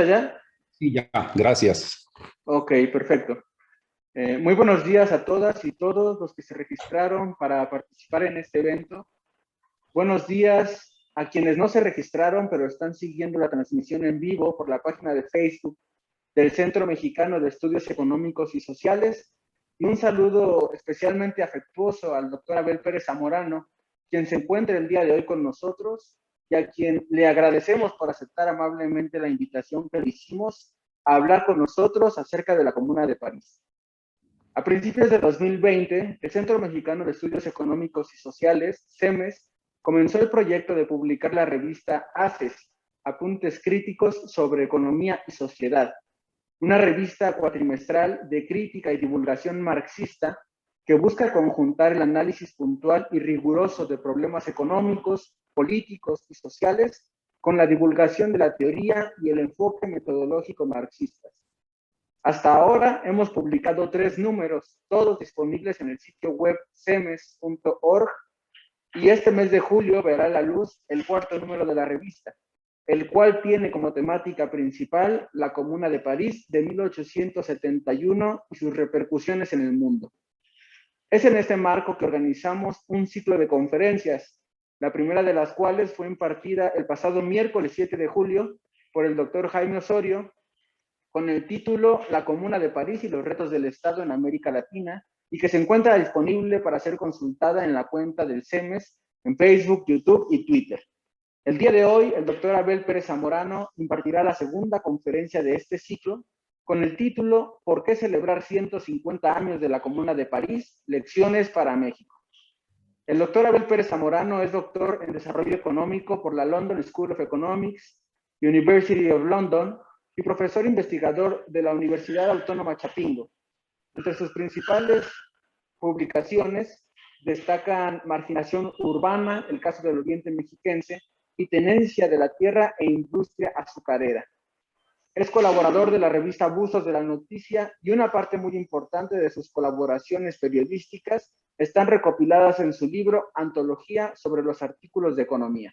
¿Ya? Sí, ya, gracias. Ok, perfecto. Muy buenos días a todas y todos los que se registraron para participar en este evento. Buenos días a quienes no se registraron, pero están siguiendo la transmisión en vivo por la página de Facebook del Centro Mexicano de Estudios Económicos y Sociales. Y un saludo especialmente afectuoso al doctor Abel Pérez Zamorano, quien se encuentra el día de hoy con nosotros y a quien le agradecemos por aceptar amablemente la invitación que le hicimos a hablar con nosotros acerca de la Comuna de París. A principios de 2020, el Centro Mexicano de Estudios Económicos y Sociales, CEMES, comenzó el proyecto de publicar la revista ACES, Apuntes Críticos sobre Economía y Sociedad, una revista cuatrimestral de crítica y divulgación marxista que busca conjuntar el análisis puntual y riguroso de problemas económicos, políticos y sociales con la divulgación de la teoría y el enfoque metodológico marxistas. Hasta ahora hemos publicado 3 números, todos disponibles en el sitio web cemes.org, y este mes de julio verá la luz el 4º número de la revista, el cual tiene como temática principal la Comuna de París de 1871 y sus repercusiones en el mundo. Es en este marco que organizamos un ciclo de conferencias, la primera de las cuales fue impartida el pasado miércoles 7 de julio por el doctor Jaime Osorio, con el título La Comuna de París y los retos del Estado en América Latina, y que se encuentra disponible para ser consultada en la cuenta del CEMES en Facebook, YouTube y Twitter. El día de hoy, el doctor Abel Pérez Zamorano impartirá la segunda conferencia de este ciclo con el título ¿Por qué celebrar 150 años de la Comuna de París? Lecciones para México. El doctor Abel Pérez Zamorano es doctor en Desarrollo Económico por la London School of Economics, University of London, y profesor investigador de la Universidad Autónoma Chapingo. Entre sus principales publicaciones destacan Marginación Urbana, el caso del Oriente Mexiquense, y Tenencia de la Tierra e Industria Azucarera. Es colaborador de la revista Buzos de la Noticia y una parte muy importante de sus colaboraciones periodísticas están recopiladas en su libro Antología sobre los artículos de economía.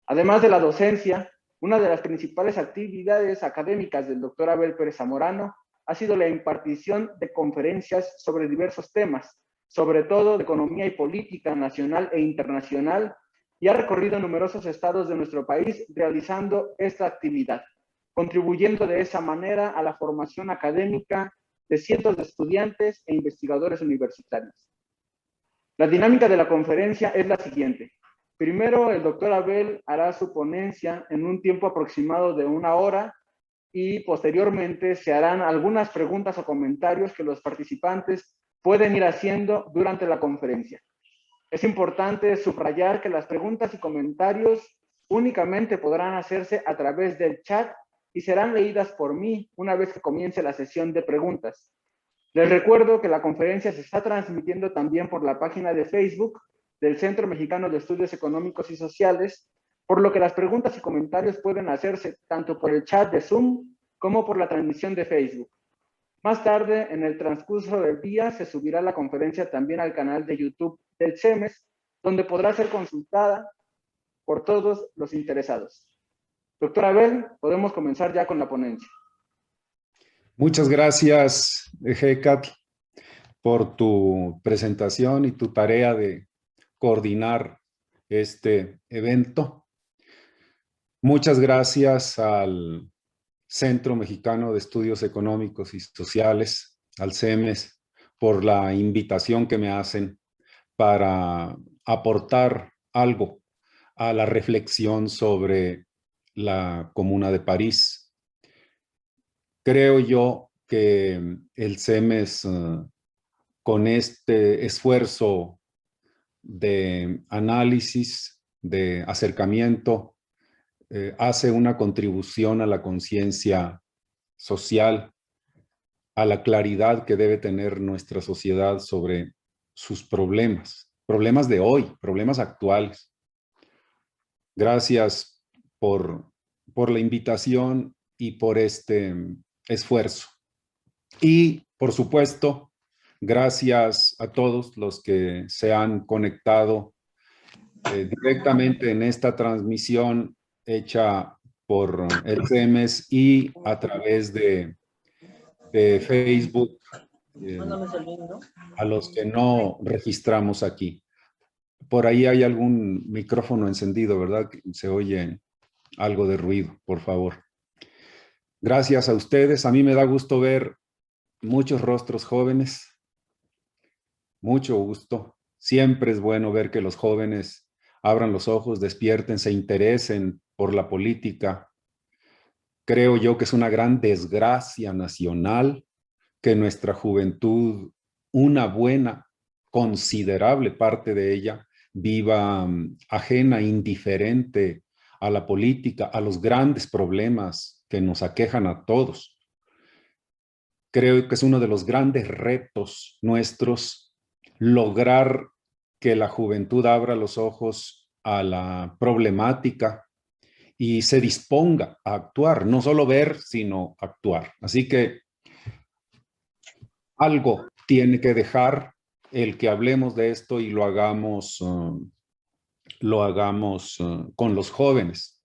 Además de la docencia, una de las principales actividades académicas del doctor Abel Pérez Zamorano ha sido la impartición de conferencias sobre diversos temas, sobre todo de economía y política nacional e internacional, y ha recorrido numerosos estados de nuestro país realizando esta actividad, contribuyendo de esa manera a la formación académica de cientos de estudiantes e investigadores universitarios. La dinámica de la conferencia es la siguiente. Primero, el doctor Abel hará su ponencia en un tiempo aproximado de 1 hora y posteriormente se harán algunas preguntas o comentarios que los participantes pueden ir haciendo durante la conferencia. Es importante subrayar que las preguntas y comentarios únicamente podrán hacerse a través del chat y serán leídas por mí una vez que comience la sesión de preguntas. Les recuerdo que la conferencia se está transmitiendo también por la página de Facebook del Centro Mexicano de Estudios Económicos y Sociales, por lo que las preguntas y comentarios pueden hacerse tanto por el chat de Zoom como por la transmisión de Facebook. Más tarde, en el transcurso del día, se subirá la conferencia también al canal de YouTube del CEMES, donde podrá ser consultada por todos los interesados. Doctor Abel, podemos comenzar ya con la ponencia. Muchas gracias, Hecat, por tu presentación y tu tarea de coordinar este evento. Muchas gracias al Centro Mexicano de Estudios Económicos y Sociales, al CEMES, por la invitación que me hacen para aportar algo a la reflexión sobre la Comuna de París. Creo yo que el CEMES, con este esfuerzo de análisis, de acercamiento, hace una contribución a la conciencia social, a la claridad que debe tener nuestra sociedad sobre sus problemas, problemas de hoy, problemas actuales. Gracias por la invitación y por este esfuerzo. Y, por supuesto, gracias a todos los que se han conectado directamente en esta transmisión hecha por el CEMES y a través de Facebook, a los que no registramos aquí. Por ahí hay algún micrófono encendido, ¿verdad? Se oye algo de ruido, por favor. Gracias a ustedes. A mí me da gusto ver muchos rostros jóvenes. Mucho gusto. Siempre es bueno ver que los jóvenes abran los ojos, despierten, se interesen por la política. Creo yo que es una gran desgracia nacional que nuestra juventud, una buena, considerable parte de ella, viva ajena, indiferente a la política, a los grandes problemas que nos aquejan a todos. Creo que es uno de los grandes retos nuestros lograr que la juventud abra los ojos a la problemática y se disponga a actuar, no solo ver, sino actuar. Así que algo tiene que dejar el que hablemos de esto y lo hagamos con los jóvenes.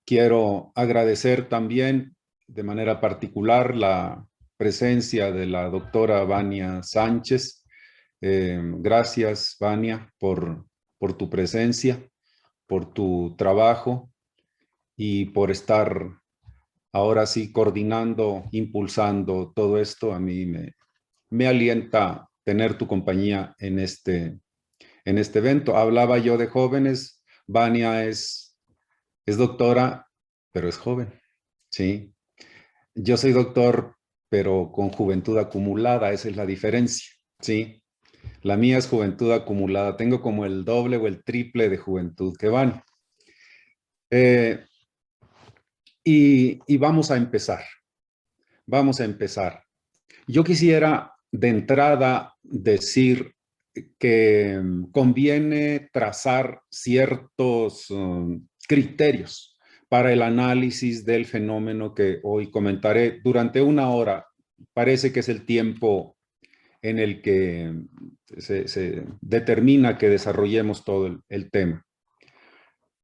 Quiero agradecer también de manera particular la presencia de la doctora Vania Sánchez. Gracias, Vania, por tu presencia, por tu trabajo y por estar ahora sí coordinando, impulsando todo esto. A mí me alienta tener tu compañía en este evento. Hablaba yo de jóvenes. Vania es doctora, pero es joven, ¿sí? Yo soy doctor, pero con juventud acumulada, esa es la diferencia, ¿sí? La mía es juventud acumulada, tengo como el doble o el triple de juventud que van. Y vamos a empezar, Yo quisiera de entrada decir que conviene trazar ciertos criterios para el análisis del fenómeno que hoy comentaré durante una hora. Parece que es el tiempo en el que se determina que desarrollemos todo el tema.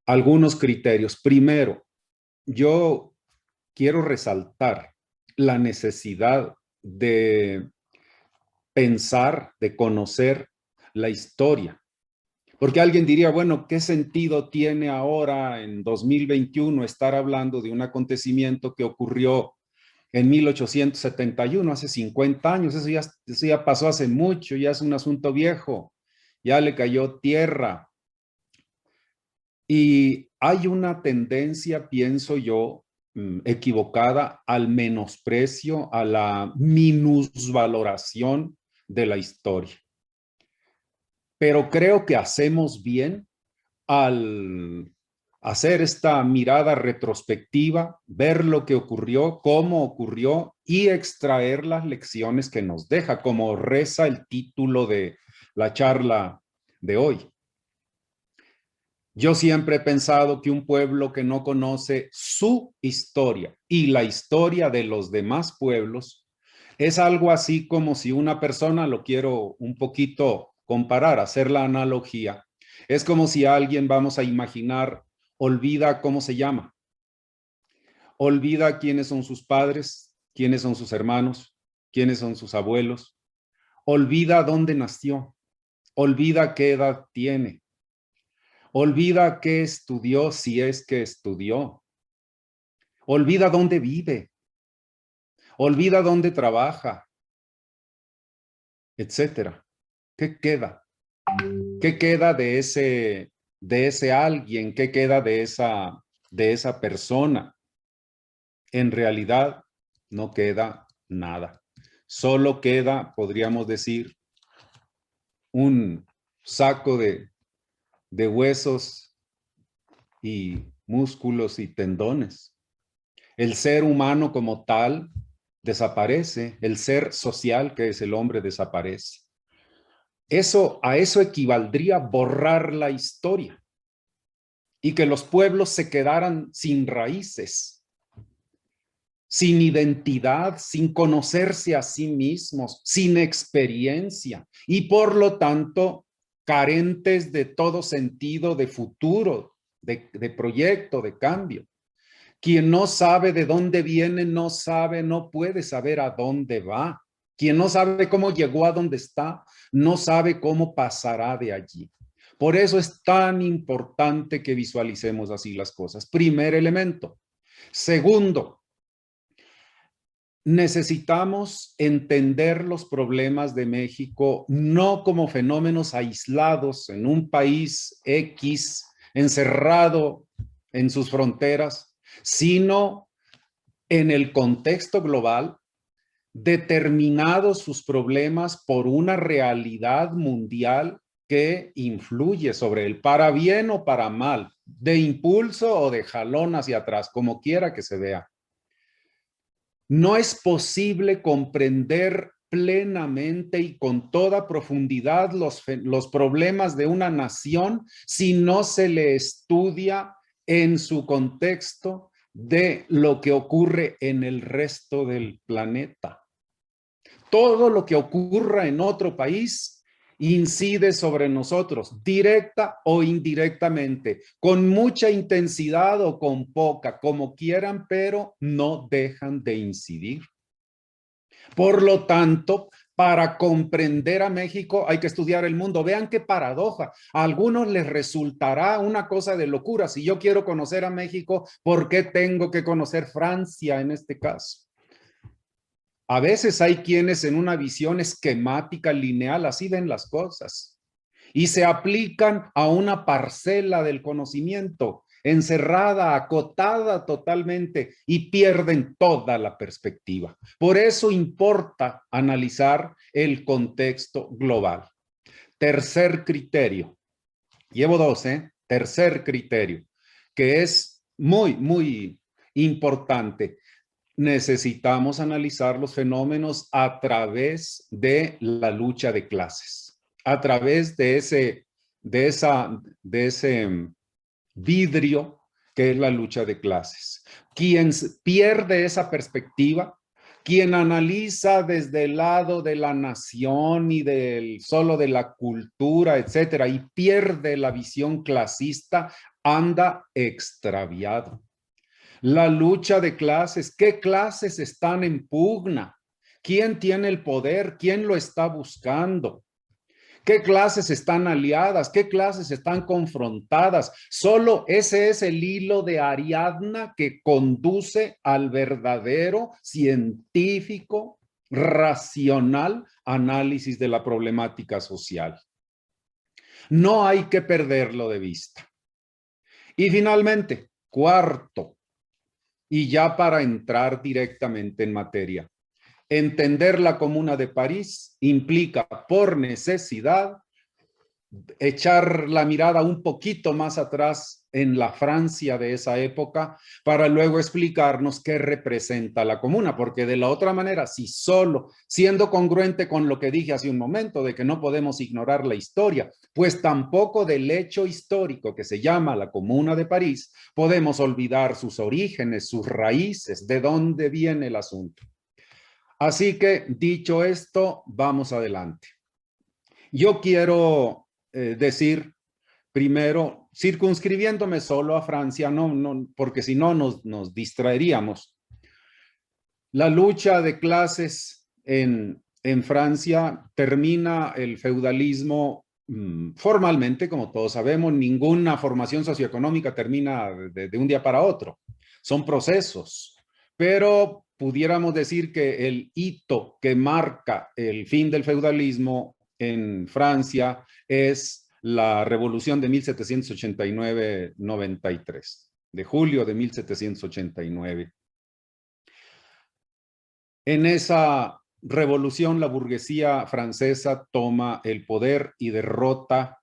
Algunos criterios. Primero, yo quiero resaltar la necesidad de pensar, de conocer la historia. Porque alguien diría, bueno, ¿qué sentido tiene ahora en 2021 estar hablando de un acontecimiento que ocurrió en 1871, hace 50 años? Eso ya pasó hace mucho, ya es un asunto viejo, ya le cayó tierra. Y hay una tendencia, pienso yo, equivocada al menosprecio, a la minusvaloración de la historia. Pero creo que hacemos bien al hacer esta mirada retrospectiva, ver lo que ocurrió, cómo ocurrió y extraer las lecciones que nos deja, como reza el título de la charla de hoy. Yo siempre he pensado que un pueblo que no conoce su historia y la historia de los demás pueblos es algo así como si una persona, lo quiero un poquito comparar, hacer la analogía, es como si alguien, vamos a imaginar, olvida cómo se llama, olvida quiénes son sus padres, quiénes son sus hermanos, quiénes son sus abuelos, olvida dónde nació, olvida qué edad tiene, olvida qué estudió si es que estudió, olvida dónde vive, olvida dónde trabaja, etcétera. ¿Qué queda? ¿Qué queda de ese alguien? ¿Qué queda de esa persona? En realidad no queda nada. Solo queda, podríamos decir, un saco de huesos y músculos y tendones. El ser humano como tal desaparece, el ser social que es el hombre desaparece. A eso equivaldría borrar la historia y que los pueblos se quedaran sin raíces, sin identidad, sin conocerse a sí mismos, sin experiencia y por lo tanto carentes de todo sentido de futuro, de proyecto, de cambio. Quien no sabe de dónde viene, no sabe, no puede saber a dónde va. Quien no sabe cómo llegó a donde está, no sabe cómo pasará de allí. Por eso es tan importante que visualicemos así las cosas. Primer elemento. Segundo, necesitamos entender los problemas de México no como fenómenos aislados en un país X, encerrado en sus fronteras, sino en el contexto global, determinados sus problemas por una realidad mundial que influye sobre él, para bien o para mal, de impulso o de jalón hacia atrás, como quiera que se vea. No es posible comprender plenamente y con toda profundidad los problemas de una nación si no se le estudia en su contexto de lo que ocurre en el resto del planeta. Todo lo que ocurra en otro país incide sobre nosotros, directa o indirectamente, con mucha intensidad o con poca, como quieran, pero no dejan de incidir. Por lo tanto, para comprender a México hay que estudiar el mundo. Vean qué paradoja. A algunos les resultará una cosa de locura. Si yo quiero conocer a México, ¿por qué tengo que conocer Francia en este caso? A veces hay quienes en una visión esquemática, lineal, así ven las cosas y se aplican a una parcela del conocimiento, encerrada, acotada totalmente y pierden toda la perspectiva. Por eso importa analizar el contexto global. Tercer criterio, llevo dos, tercer criterio, que es muy importante. Necesitamos analizar los fenómenos a través de la lucha de clases, a través de ese vidrio que es la lucha de clases. Quien pierde esa perspectiva, quien analiza desde el lado de la nación y solo de la cultura, etcétera, y pierde la visión clasista, anda extraviado. La lucha de clases, ¿qué clases están en pugna? ¿Quién tiene el poder? ¿Quién lo está buscando? ¿Qué clases están aliadas? ¿Qué clases están confrontadas? Solo ese es el hilo de Ariadna que conduce al verdadero científico, racional análisis de la problemática social. No hay que perderlo de vista. Y finalmente, cuarto, y ya para entrar directamente en materia, entender la Comuna de París implica por necesidad echar la mirada un poquito más atrás en la Francia de esa época para luego explicarnos qué representa la Comuna, porque de la otra manera, si solo siendo congruente con lo que dije hace un momento de que no podemos ignorar la historia, pues tampoco del hecho histórico que se llama la Comuna de París, podemos olvidar sus orígenes, sus raíces, de dónde viene el asunto. Así que, dicho esto, vamos adelante. Yo quiero decir, primero, circunscribiéndome solo a Francia, porque si no nos distraeríamos. La lucha de clases en Francia termina el feudalismo formalmente, como todos sabemos. Ninguna formación socioeconómica termina de un día para otro. Son procesos, pero pudiéramos decir que el hito que marca el fin del feudalismo en Francia es la revolución de 1789-93, de julio de 1789. En esa revolución, la burguesía francesa toma el poder y derrota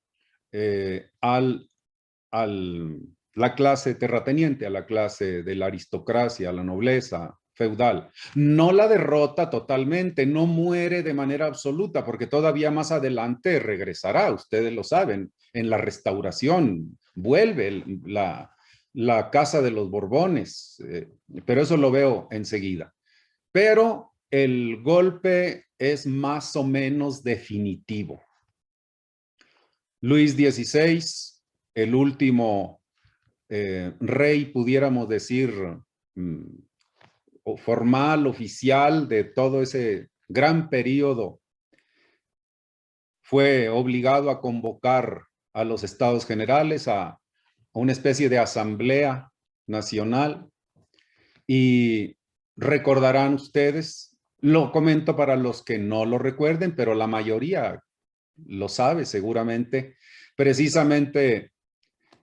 la clase terrateniente, a la clase de la aristocracia, a la nobleza feudal. No la derrota totalmente, no muere de manera absoluta, porque todavía más adelante regresará, ustedes lo saben, en la restauración vuelve la casa de los Borbones, pero eso lo veo enseguida. Pero el golpe es más o menos definitivo. Luis XVI, el último rey, pudiéramos decir, formal, oficial de todo ese gran periodo, fue obligado a convocar a los estados generales a una especie de asamblea nacional. Y recordarán ustedes, lo comento para los que no lo recuerden, pero la mayoría lo sabe seguramente, precisamente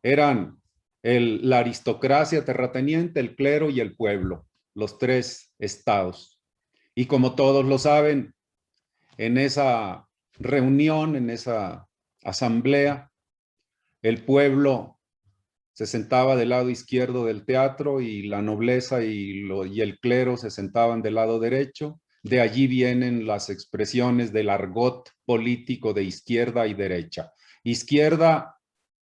eran la aristocracia terrateniente, el clero y el pueblo, los tres estados. Y como todos lo saben, en esa reunión, en esa asamblea, el pueblo se sentaba del lado izquierdo del teatro y la nobleza y el clero se sentaban del lado derecho. De allí vienen las expresiones del argot político de izquierda y derecha. Izquierda,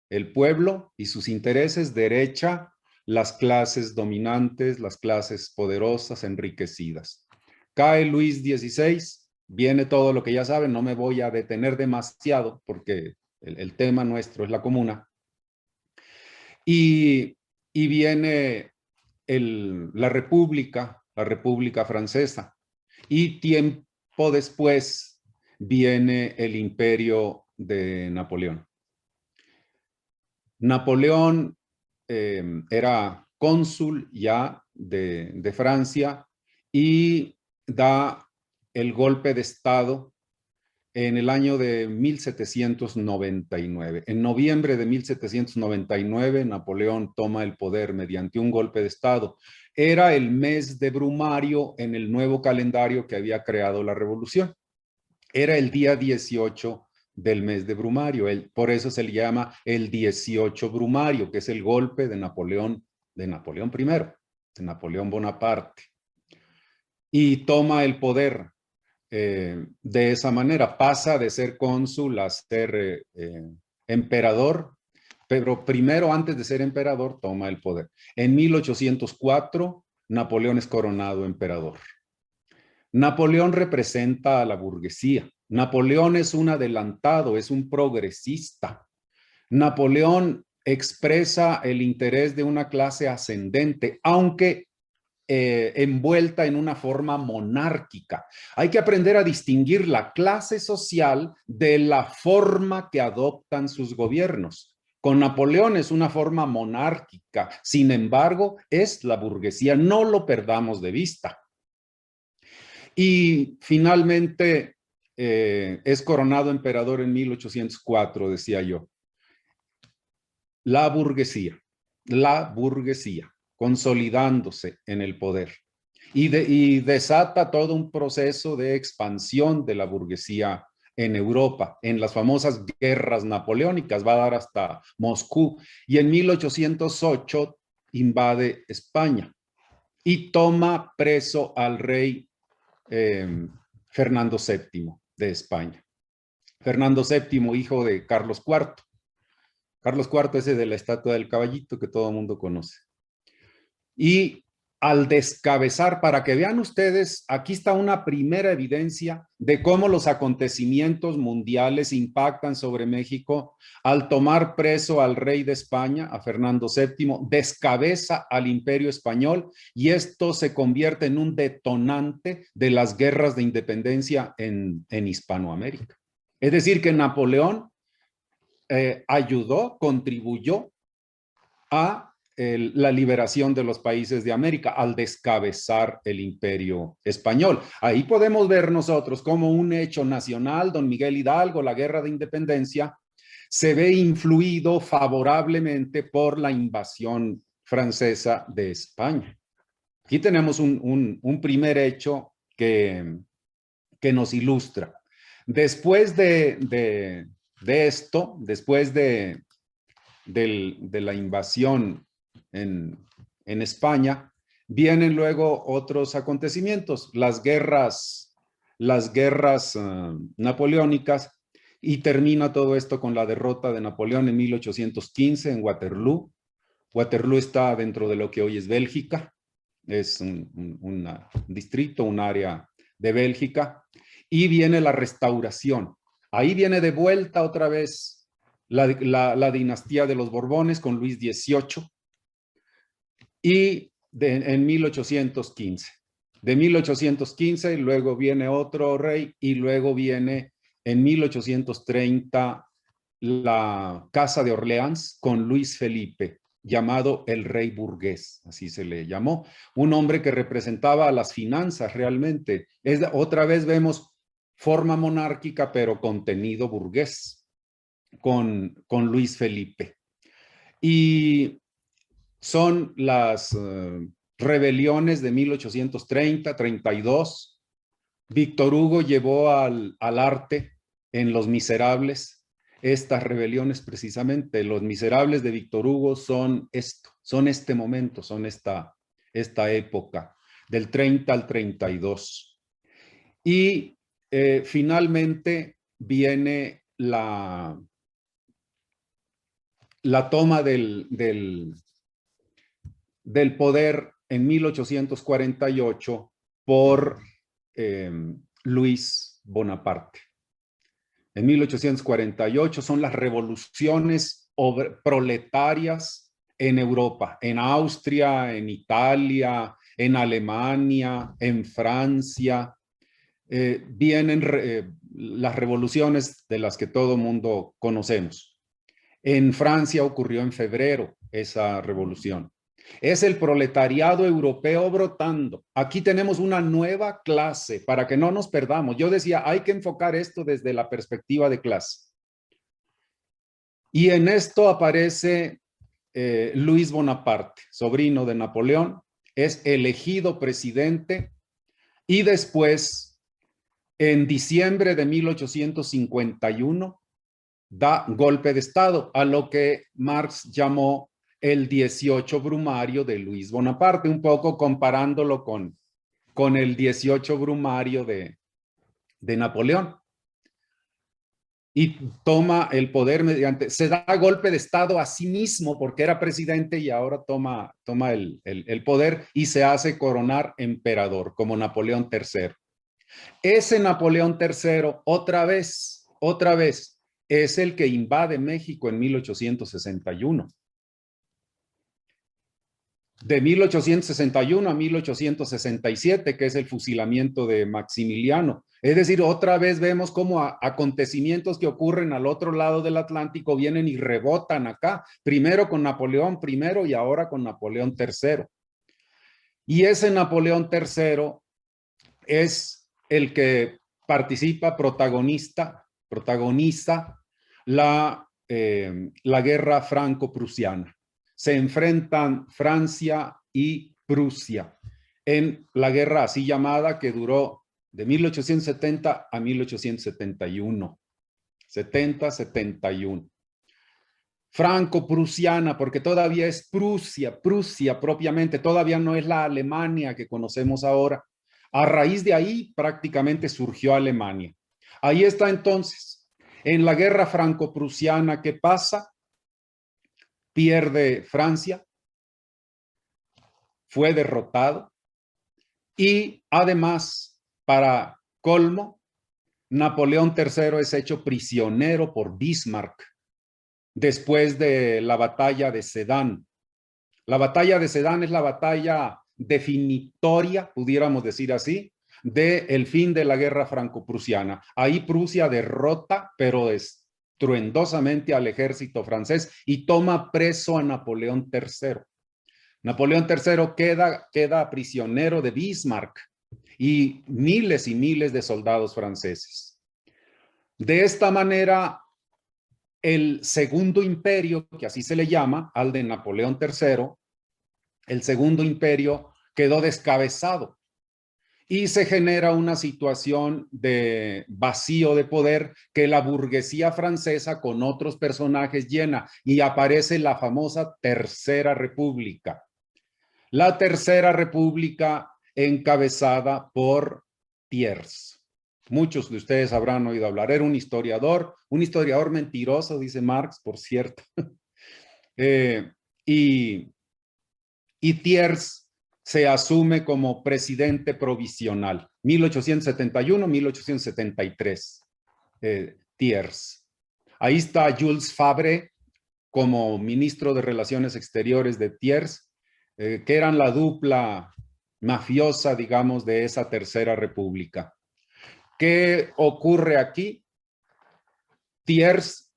el pueblo y sus intereses; derecha, las clases dominantes, las clases poderosas, enriquecidas. Cae Luis XVI, viene todo lo que ya saben, no me voy a detener demasiado porque el tema nuestro es la comuna. Y viene la República Francesa. Y tiempo después viene el imperio de Napoleón. Napoleón era cónsul ya de Francia y da el golpe de Estado en el año de 1799. En noviembre de 1799, Napoleón toma el poder mediante un golpe de Estado. Era el mes de Brumario en el nuevo calendario que había creado la Revolución. Era el día 18 del mes de Brumario. Por eso se le llama el 18 Brumario, que es el golpe de Napoleón I, de Napoleón Bonaparte. Y toma el poder. De esa manera pasa de ser cónsul a ser emperador, pero primero, antes de ser emperador, toma el poder. En 1804, Napoleón es coronado emperador. Napoleón representa a la burguesía. Napoleón es un adelantado, es un progresista. Napoleón expresa el interés de una clase ascendente, aunque envuelta en una forma monárquica. Hay que aprender a distinguir la clase social de la forma que adoptan sus gobiernos. Con Napoleón es una forma monárquica, sin embargo, es la burguesía, no lo perdamos de vista. Y finalmente es coronado emperador en 1804, decía yo. La burguesía, consolidándose en el poder. Y desata todo un proceso de expansión de la burguesía en Europa, en las famosas guerras napoleónicas, va a dar hasta Moscú. Y en 1808 invade España y toma preso al rey Fernando VII de España. Fernando VII, hijo de Carlos IV. Carlos IV, ese de la estatua del caballito que todo el mundo conoce. Y al descabezar, para que vean ustedes, aquí está una primera evidencia de cómo los acontecimientos mundiales impactan sobre México. Al tomar preso al rey de España, a Fernando VII, descabeza al imperio español y esto se convierte en un detonante de las guerras de independencia en Hispanoamérica. Es decir, que Napoleón ayudó, contribuyó a la liberación de los países de América al descabezar el imperio español. Ahí podemos ver nosotros como un hecho nacional, don Miguel Hidalgo, la guerra de independencia, se ve influido favorablemente por la invasión francesa de España. Aquí tenemos un primer hecho que nos ilustra. Después de esto, después de la invasión en España, vienen luego otros acontecimientos, las guerras napoleónicas, y termina todo esto con la derrota de Napoleón en 1815 en Waterloo. Waterloo está dentro de lo que hoy es Bélgica, es un distrito, un área de Bélgica, y viene la restauración. Ahí viene de vuelta otra vez la dinastía de los Borbones con Luis XVIII y en 1815. De 1815 luego viene otro rey y luego viene en 1830 la Casa de Orleans con Luis Felipe, llamado el rey burgués, así se le llamó, un hombre que representaba a las finanzas realmente. Otra vez vemos forma monárquica, pero contenido burgués, con Luis Felipe. Y son las rebeliones de 1830, 32. Víctor Hugo llevó al arte en Los Miserables estas rebeliones precisamente. Los Miserables de Víctor Hugo son esto, son este momento, son esta época, del 30 al 32. Y finalmente viene la toma del poder en 1848 por Luis Bonaparte. En 1848 son las revoluciones proletarias en Europa, en Austria, en Italia, en Alemania, en Francia. Vienen las revoluciones de las que todo mundo conocemos. En Francia ocurrió en febrero esa revolución. Es el proletariado europeo brotando. Aquí tenemos una nueva clase para que no nos perdamos. Yo decía, hay que enfocar esto desde la perspectiva de clase. Y en esto aparece Luis Bonaparte, sobrino de Napoleón, es elegido presidente y después, en diciembre de 1851, da golpe de Estado, a lo que Marx llamó el 18 Brumario de Luis Bonaparte, un poco comparándolo con el 18 Brumario de Napoleón. Y toma el poder se da golpe de Estado a sí mismo porque era presidente y ahora toma el poder y se hace coronar emperador como Napoleón III. Ese Napoleón III, otra vez, es el que invade México en 1861. De 1861 a 1867, que es el fusilamiento de Maximiliano. Es decir, otra vez vemos cómo acontecimientos que ocurren al otro lado del Atlántico vienen y rebotan acá, primero con Napoleón I y ahora con Napoleón III. Y ese Napoleón III es el que participa, protagoniza la guerra franco-prusiana. Se enfrentan Francia y Prusia en la guerra así llamada que duró de 1870 a 1871. 70-71. Franco-prusiana, porque todavía es Prusia propiamente, todavía no es la Alemania que conocemos ahora. A raíz de ahí prácticamente surgió Alemania. Ahí está entonces, en la guerra franco-prusiana, ¿qué pasa? Pierde Francia, fue derrotado y además, para colmo, Napoleón III es hecho prisionero por Bismarck después de la batalla de Sedán. La batalla de Sedán es la batalla definitoria, pudiéramos decir así, del fin de la guerra franco-prusiana. Ahí Prusia derrota, pero estruendosamente al ejército francés y toma preso a Napoleón III. Napoleón III queda prisionero de Bismarck y miles de soldados franceses. De esta manera, el Segundo Imperio, que así se le llama, al de Napoleón III, el Segundo Imperio quedó descabezado y se genera una situación de vacío de poder que la burguesía francesa con otros personajes llena y aparece la famosa Tercera República. La Tercera República encabezada por Thiers. Muchos de ustedes habrán oído hablar. Era un historiador mentiroso, dice Marx, por cierto. Y Thiers se asume como presidente provisional, 1871-1873, Thiers. Ahí está Jules Favre como ministro de Relaciones Exteriores de Thiers, que eran la dupla mafiosa, digamos, de esa Tercera República. ¿Qué ocurre aquí? Thiers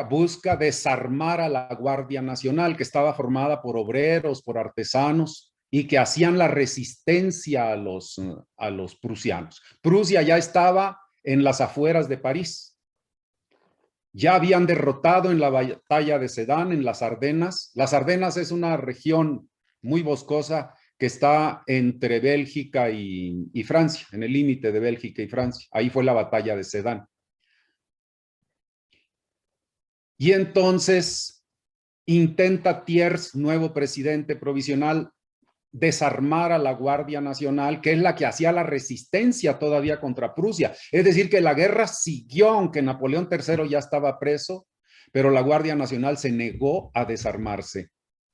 busca desarmar a la Guardia Nacional, que estaba formada por obreros, por artesanos, y que hacían la resistencia a los prusianos. Prusia ya estaba en las afueras de París. Ya habían derrotado en la batalla de Sedan, en las Ardenas. Las Ardenas es una región muy boscosa que está entre Bélgica y Francia, en el límite de Bélgica y Francia. Ahí fue la batalla de Sedan. Y entonces intenta Thiers, nuevo presidente provisional, desarmar a la Guardia Nacional, que es la que hacía la resistencia todavía contra Prusia. Es decir, que la guerra siguió, aunque Napoleón III ya estaba preso, pero la Guardia Nacional se negó a desarmarse.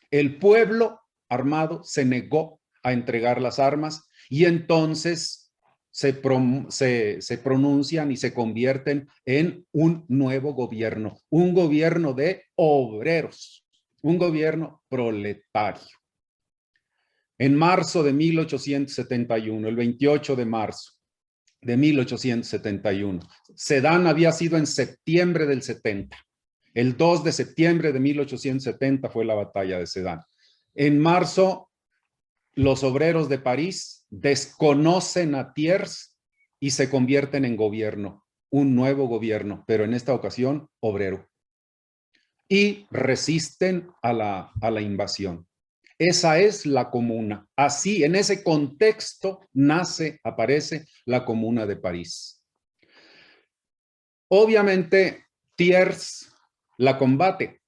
El pueblo armado se negó a entregar las armas y entonces se pronuncian y se convierten en un nuevo gobierno, un gobierno de obreros, un gobierno proletario. En marzo de 1871, el 28 de marzo de 1871, Sedan había sido en septiembre del 70. El 2 de septiembre de 1870 fue la batalla de Sedan. En marzo, los obreros de París desconocen a Thiers y se convierten en gobierno, un nuevo gobierno, pero en esta ocasión obrero. Y resisten a la invasión. Esa es la comuna. Así, en ese contexto, aparece la Comuna de París. Obviamente, Thiers la combate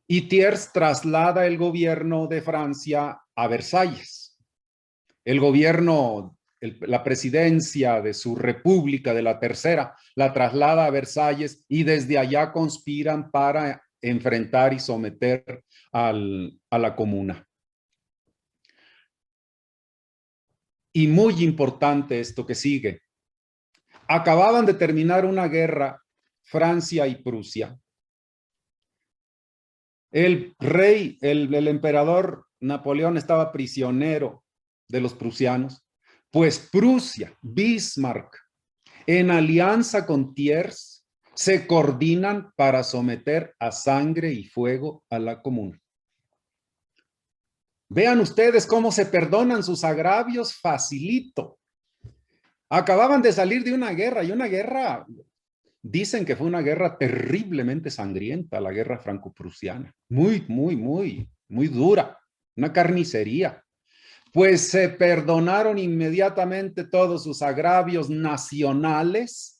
y Thiers traslada el gobierno de Francia a Versalles. El gobierno, la presidencia de su república, de la Tercera, la traslada a Versalles y desde allá conspiran para enfrentar y someter a la comuna. Y muy importante esto que sigue. Acababan de terminar una guerra, Francia y Prusia. El rey, el emperador Napoleón estaba prisionero de los prusianos, pues Prusia, Bismarck, en alianza con Thiers, se coordinan para someter a sangre y fuego a la comuna. Vean ustedes cómo se perdonan sus agravios facilito. Acababan de salir de una guerra, y una guerra, dicen que fue una guerra terriblemente sangrienta, la guerra franco-prusiana. Muy dura, una carnicería. Pues se perdonaron inmediatamente todos sus agravios nacionales.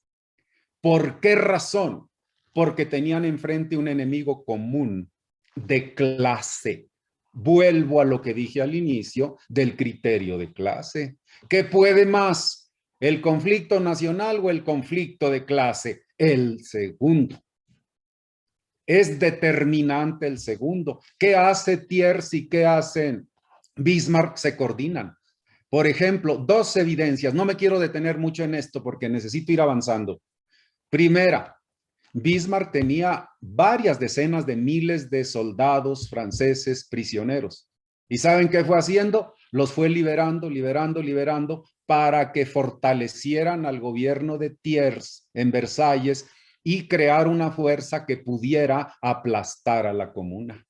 ¿Por qué razón? Porque tenían enfrente un enemigo común de clase. Vuelvo a lo que dije al inicio del criterio de clase. ¿Qué puede más? ¿El conflicto nacional o el conflicto de clase? El segundo. Es determinante el segundo. ¿Qué hace Thiers y qué hacen Bismarck? Se coordinan. Por ejemplo, dos evidencias. No me quiero detener mucho en esto porque necesito ir avanzando. Primera, Bismarck tenía varias decenas de miles de soldados franceses prisioneros. ¿Y saben qué fue haciendo? Los fue liberando para que fortalecieran al gobierno de Thiers en Versalles y crear una fuerza que pudiera aplastar a la comuna.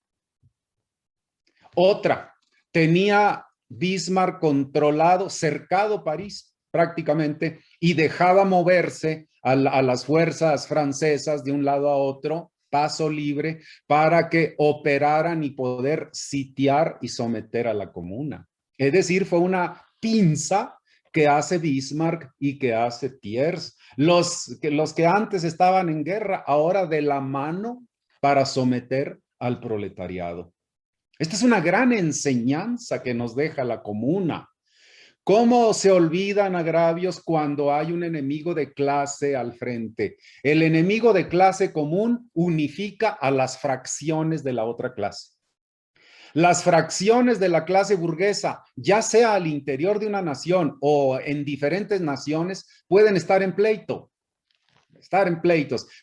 Otra, tenía Bismarck controlado, cercado París prácticamente, y dejaba moverse a las fuerzas francesas de un lado a otro, paso libre, para que operaran y poder sitiar y someter a la comuna. Es decir, fue una pinza que hace Bismarck y que hace Thiers. Los que antes estaban en guerra, ahora de la mano para someter al proletariado. Esta es una gran enseñanza que nos deja la comuna. ¿Cómo se olvidan agravios cuando hay un enemigo de clase al frente? El enemigo de clase común unifica a las fracciones de la otra clase. Las fracciones de la clase burguesa, ya sea al interior de una nación o en diferentes naciones, pueden estar en pleitos,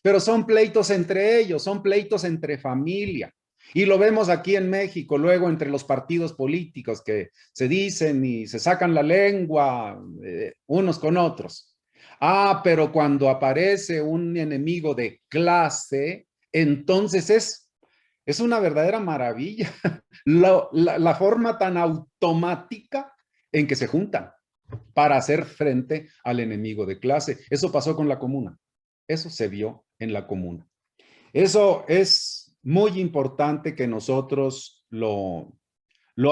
pero son pleitos entre ellos, son pleitos entre familia. Y lo vemos aquí en México, luego entre los partidos políticos que se dicen y se sacan la lengua unos con otros. Ah, pero cuando aparece un enemigo de clase, entonces es una verdadera maravilla la forma tan automática en que se juntan para hacer frente al enemigo de clase. Eso pasó con la comuna. Eso se vio en la comuna. Eso es muy importante que nosotros lo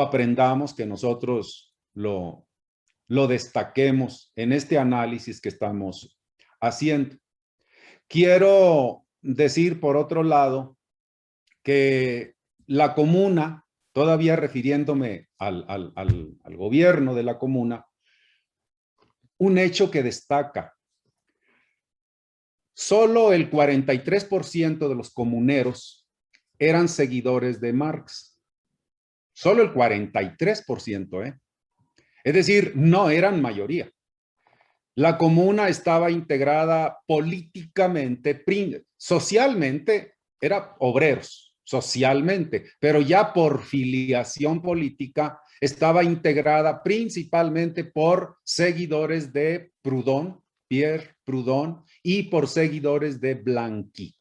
aprendamos, que nosotros lo destaquemos en este análisis que estamos haciendo. Quiero decir, por otro lado, que la comuna, todavía refiriéndome al gobierno de la comuna, un hecho que destaca. Solo el 43% de los comuneros eran seguidores de Marx. Solo el 43%, ¿eh? Es decir, no eran mayoría. La comuna estaba integrada políticamente, socialmente, era obreros, socialmente, pero ya por filiación política estaba integrada principalmente por seguidores de Proudhon, Pierre Proudhon, y por seguidores de Blanqui.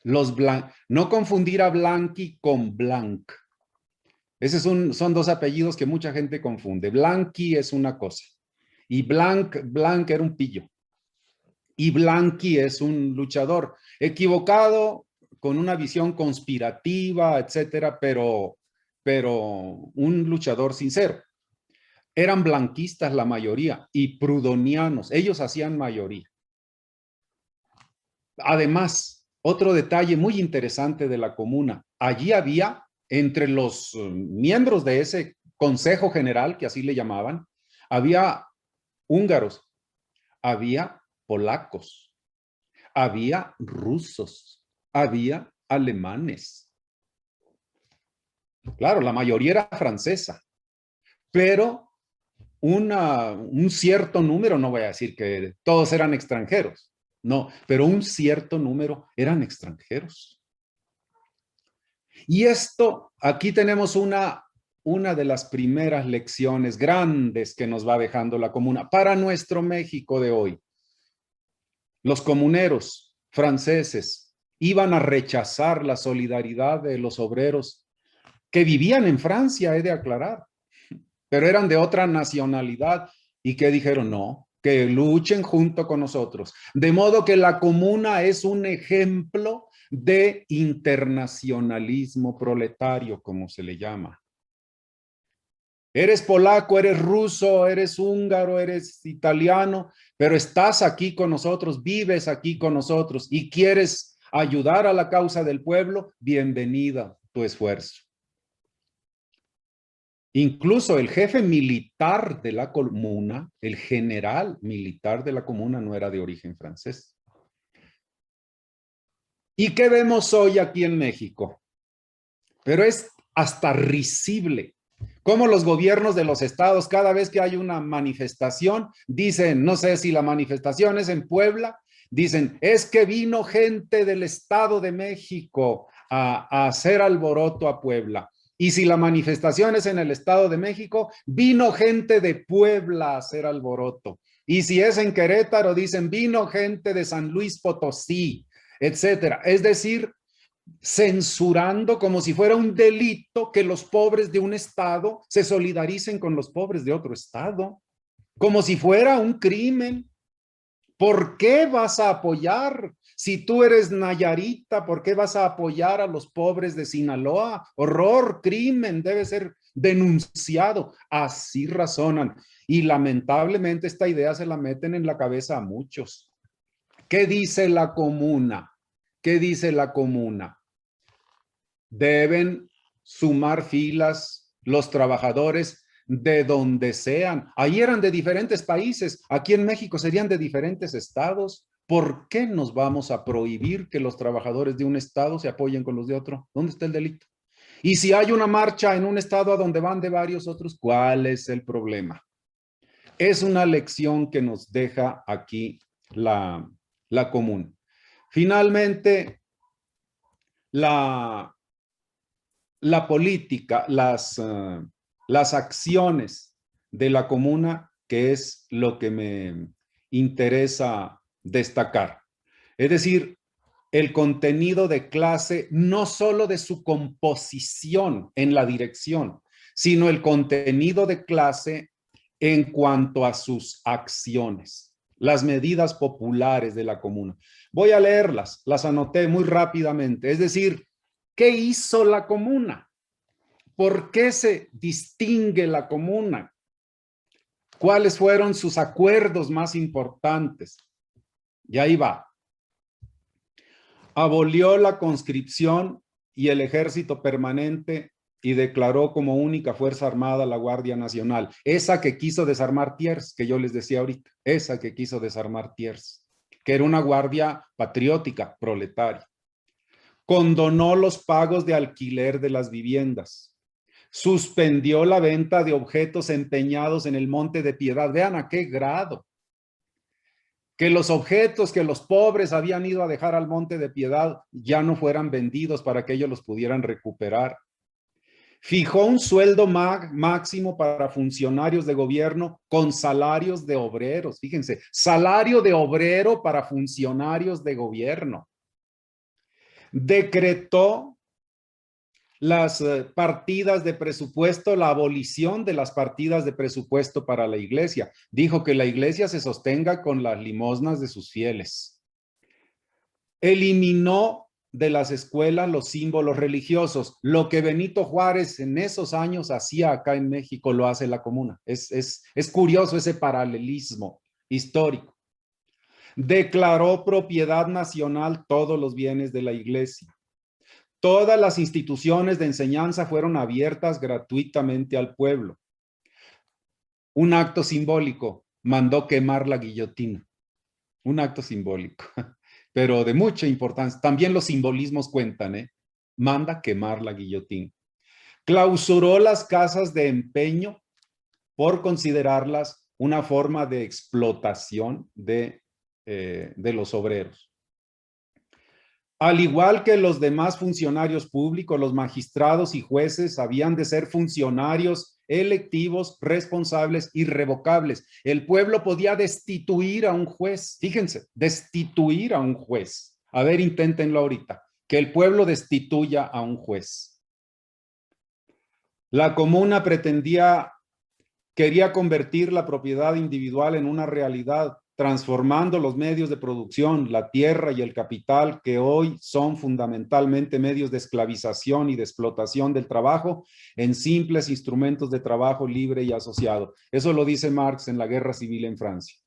No confundir a Blanqui con Blanc. Son dos apellidos que mucha gente confunde. Blanqui es una cosa y Blanc era un pillo. Y Blanqui es un luchador equivocado, con una visión conspirativa, etcétera, pero un luchador sincero. Eran blanquistas la mayoría y prudonianos. Ellos hacían mayoría. Además, otro detalle muy interesante de la comuna. Allí había, entre los miembros de ese Consejo General, que así le llamaban, había húngaros, había polacos, había rusos, había alemanes. Claro, la mayoría era francesa, pero un cierto número, no voy a decir que todos eran extranjeros, no, pero un cierto número eran extranjeros. Y esto, aquí tenemos una de las primeras lecciones grandes que nos va dejando la comuna para nuestro México de hoy. Los comuneros franceses iban a rechazar la solidaridad de los obreros que vivían en Francia, he de aclarar, pero eran de otra nacionalidad y que dijeron no, que luchen junto con nosotros. De modo que la comuna es un ejemplo de internacionalismo proletario, como se le llama. Eres polaco, eres ruso, eres húngaro, eres italiano, pero estás aquí con nosotros, vives aquí con nosotros y quieres ayudar a la causa del pueblo, bienvenida tu esfuerzo. Incluso el jefe militar de la comuna, el general militar de la comuna, no era de origen francés. ¿Y qué vemos hoy aquí en México? Pero es hasta risible. Cómo los gobiernos de los estados, cada vez que hay una manifestación, dicen, no sé si la manifestación es en Puebla, dicen, es que vino gente del Estado de México a hacer alboroto a Puebla. Y si la manifestación es en el Estado de México, vino gente de Puebla a hacer alboroto. Y si es en Querétaro, dicen, vino gente de San Luis Potosí, etcétera. Es decir, censurando como si fuera un delito que los pobres de un estado se solidaricen con los pobres de otro estado, como si fuera un crimen. ¿Por qué vas a apoyar? Si tú eres Nayarita, ¿por qué vas a apoyar a los pobres de Sinaloa? Horror, crimen, debe ser denunciado. Así razonan. Y lamentablemente esta idea se la meten en la cabeza a muchos. ¿Qué dice la comuna? ¿Qué dice la comuna? Deben sumar filas los trabajadores de donde sean. Ahí eran de diferentes países, aquí en México serían de diferentes estados. ¿Por qué nos vamos a prohibir que los trabajadores de un estado se apoyen con los de otro? ¿Dónde está el delito? Y si hay una marcha en un estado a donde van de varios otros, ¿cuál es el problema? Es una lección que nos deja aquí la común. Finalmente, la la política, las acciones de la comuna, que es lo que me interesa destacar. Es decir, el contenido de clase, no solo de su composición en la dirección, sino el contenido de clase en cuanto a sus acciones, las medidas populares de la comuna. Voy a leerlas, las anoté muy rápidamente. Es decir, ¿qué hizo la comuna? ¿Por qué se distingue la comuna? ¿Cuáles fueron sus acuerdos más importantes? Y ahí va. Abolió la conscripción y el ejército permanente y declaró como única fuerza armada la Guardia Nacional. Esa que quiso desarmar Thiers, que yo les decía ahorita. Esa que quiso desarmar Thiers, que era una guardia patriótica, proletaria. Condonó los pagos de alquiler de las viviendas. Suspendió la venta de objetos empeñados en el Monte de Piedad. Vean a qué grado. Que los objetos que los pobres habían ido a dejar al Monte de Piedad ya no fueran vendidos para que ellos los pudieran recuperar. Fijó un sueldo máximo para funcionarios de gobierno con salarios de obreros. Fíjense, salario de obrero para funcionarios de gobierno. Decretó las partidas de presupuesto, la abolición de las partidas de presupuesto para la iglesia. Dijo que la iglesia se sostenga con las limosnas de sus fieles. Eliminó de las escuelas los símbolos religiosos. Lo que Benito Juárez en esos años hacía acá en México lo hace la comuna. Es curioso ese paralelismo histórico. Declaró propiedad nacional todos los bienes de la iglesia. Todas las instituciones de enseñanza fueron abiertas gratuitamente al pueblo. Un acto simbólico, mandó quemar la guillotina. Un acto simbólico, pero de mucha importancia. También los simbolismos cuentan, ¿eh? Manda quemar la guillotina. Clausuró las casas de empeño por considerarlas una forma de explotación de los obreros. Al igual que los demás funcionarios públicos, los magistrados y jueces habían de ser funcionarios electivos, responsables, irrevocables. El pueblo podía destituir a un juez. Fíjense, destituir a un juez. A ver, inténtenlo ahorita. Que el pueblo destituya a un juez. La comuna quería convertir la propiedad individual en una realidad, transformando los medios de producción, la tierra y el capital, que hoy son fundamentalmente medios de esclavización y de explotación del trabajo, en simples instrumentos de trabajo libre y asociado. Eso lo dice Marx en la Guerra Civil en Francia.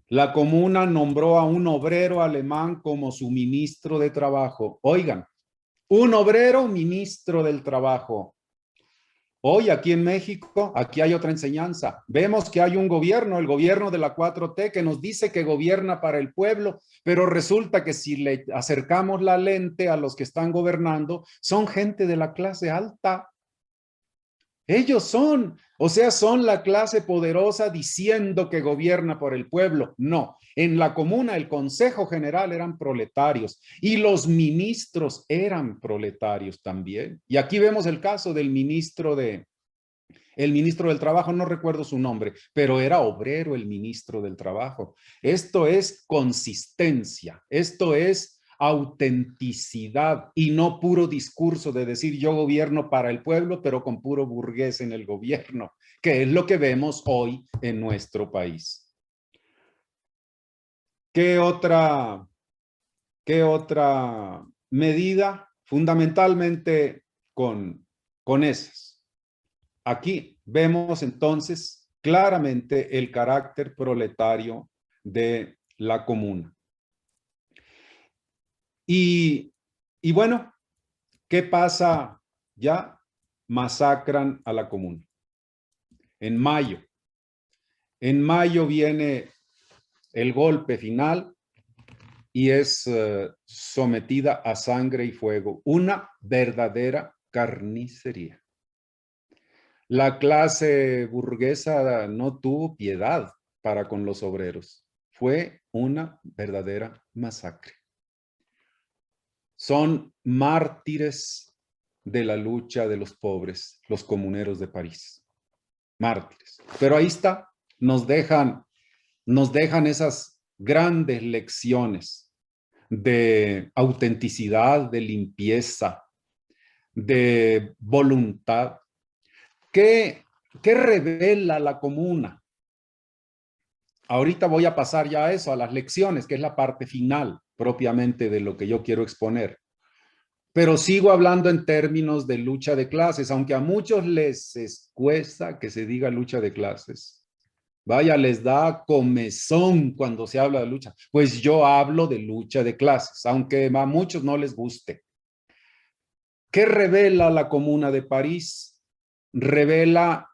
La comuna nombró a un obrero alemán como su ministro de trabajo. Oigan, un obrero ministro del trabajo. Hoy aquí en México, aquí hay otra enseñanza. Vemos que hay un gobierno, el gobierno de la 4T, que nos dice que gobierna para el pueblo, pero resulta que si le acercamos la lente a los que están gobernando, son gente de la clase alta. Ellos son, o sea, son la clase poderosa diciendo que gobierna por el pueblo. No, en la comuna el Consejo General eran proletarios y los ministros eran proletarios también. Y aquí vemos el caso del ministro del Trabajo, no recuerdo su nombre, pero era obrero el ministro del Trabajo. Esto es consistencia, esto es autenticidad y no puro discurso de decir yo gobierno para el pueblo, pero con puro burgués en el gobierno, que es lo que vemos hoy en nuestro país. ¿Qué otra medida? Fundamentalmente con esas. Aquí vemos entonces claramente el carácter proletario de la comuna. Y bueno, ¿qué pasa? Ya masacran a la comuna. En mayo. En mayo viene el golpe final y es sometida a sangre y fuego. Una verdadera carnicería. La clase burguesa no tuvo piedad para con los obreros. Fue una verdadera masacre. Son mártires de la lucha de los pobres, los comuneros de París, mártires. Pero ahí está, nos dejan esas grandes lecciones de autenticidad, de limpieza, de voluntad. ¿Qué revela la comuna? Ahorita voy a pasar ya a eso, a las lecciones, que es la parte final propiamente de lo que yo quiero exponer. Pero sigo hablando en términos de lucha de clases, aunque a muchos les cuesta que se diga lucha de clases. Vaya, les da comezón cuando se habla de lucha. Pues yo hablo de lucha de clases, aunque a muchos no les guste. ¿Qué revela la Comuna de París? Revela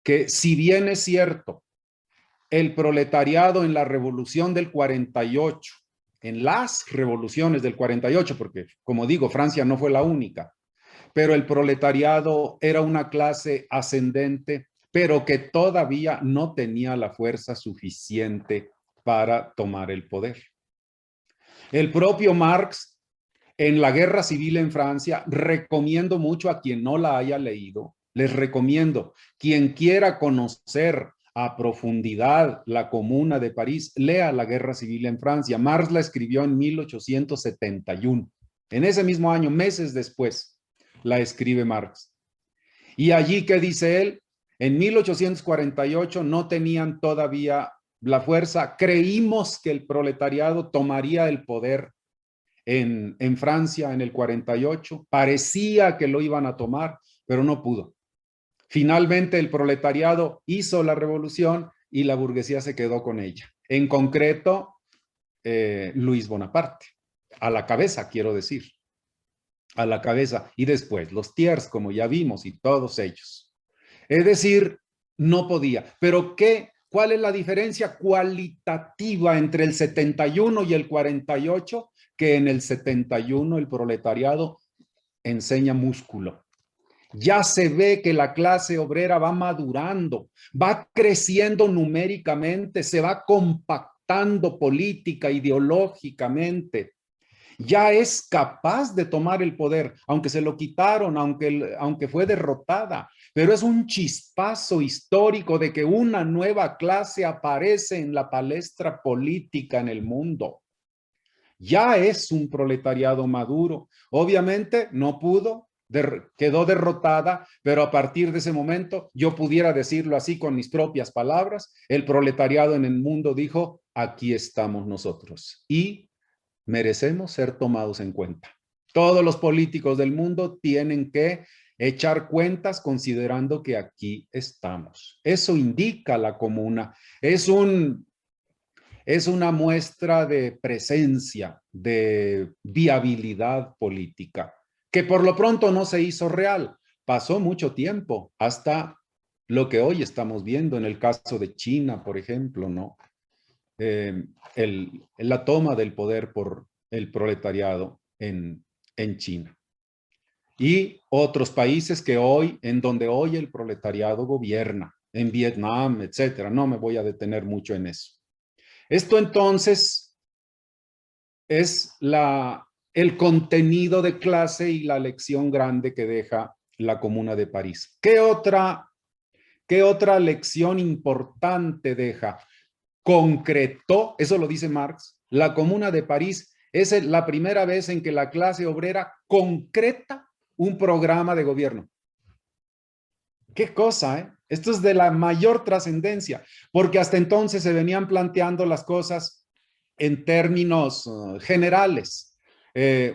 que, si bien es cierto, el proletariado en la revolución del 48, en las revoluciones del 48, porque como digo, Francia no fue la única, pero el proletariado era una clase ascendente, pero que todavía no tenía la fuerza suficiente para tomar el poder. El propio Marx, en la Guerra Civil en Francia, recomiendo mucho a quien no la haya leído, les recomiendo, quien quiera conocer a profundidad la Comuna de París, lea la Guerra Civil en Francia. Marx la escribió en 1871. En ese mismo año, meses después, la escribe Marx. Y allí, ¿qué dice él? En 1848 no tenían todavía la fuerza. Creímos que el proletariado tomaría el poder en Francia en el 48. Parecía que lo iban a tomar, pero no pudo. Finalmente el proletariado hizo la revolución y la burguesía se quedó con ella. En concreto, Luis Bonaparte, a la cabeza, quiero decir, a la cabeza. Y después los Thiers, como ya vimos, y todos ellos. Es decir, no podía. Pero ¿cuál es la diferencia cualitativa entre el 71 y el 48? Que en el 71 el proletariado enseña músculo. Ya se ve que la clase obrera va madurando, va creciendo numéricamente, se va compactando política, ideológicamente. Ya es capaz de tomar el poder, aunque se lo quitaron, aunque fue derrotada. Pero es un chispazo histórico de que una nueva clase aparece en la palestra política en el mundo. Ya es un proletariado maduro. Obviamente no pudo, quedó derrotada, pero a partir de ese momento, yo pudiera decirlo así con mis propias palabras, el proletariado en el mundo dijo, aquí estamos nosotros y merecemos ser tomados en cuenta. Todos los políticos del mundo tienen que echar cuentas considerando que aquí estamos. Eso indica la comuna. Es una muestra de presencia, de viabilidad política, que por lo pronto no se hizo real. Pasó mucho tiempo hasta lo que hoy estamos viendo en el caso de China, por ejemplo, ¿no? La toma del poder por el proletariado en China. Y otros países en donde hoy el proletariado gobierna, en Vietnam, etcétera. No me voy a detener mucho en eso. Esto entonces es el contenido de clase y la lección grande que deja la Comuna de París. ¿Qué otra lección importante deja? Concretó, eso lo dice Marx, la Comuna de París es la primera vez en que la clase obrera concreta un programa de gobierno. Qué cosa, ¿eh? Esto es de la mayor trascendencia, porque hasta entonces se venían planteando las cosas en términos generales.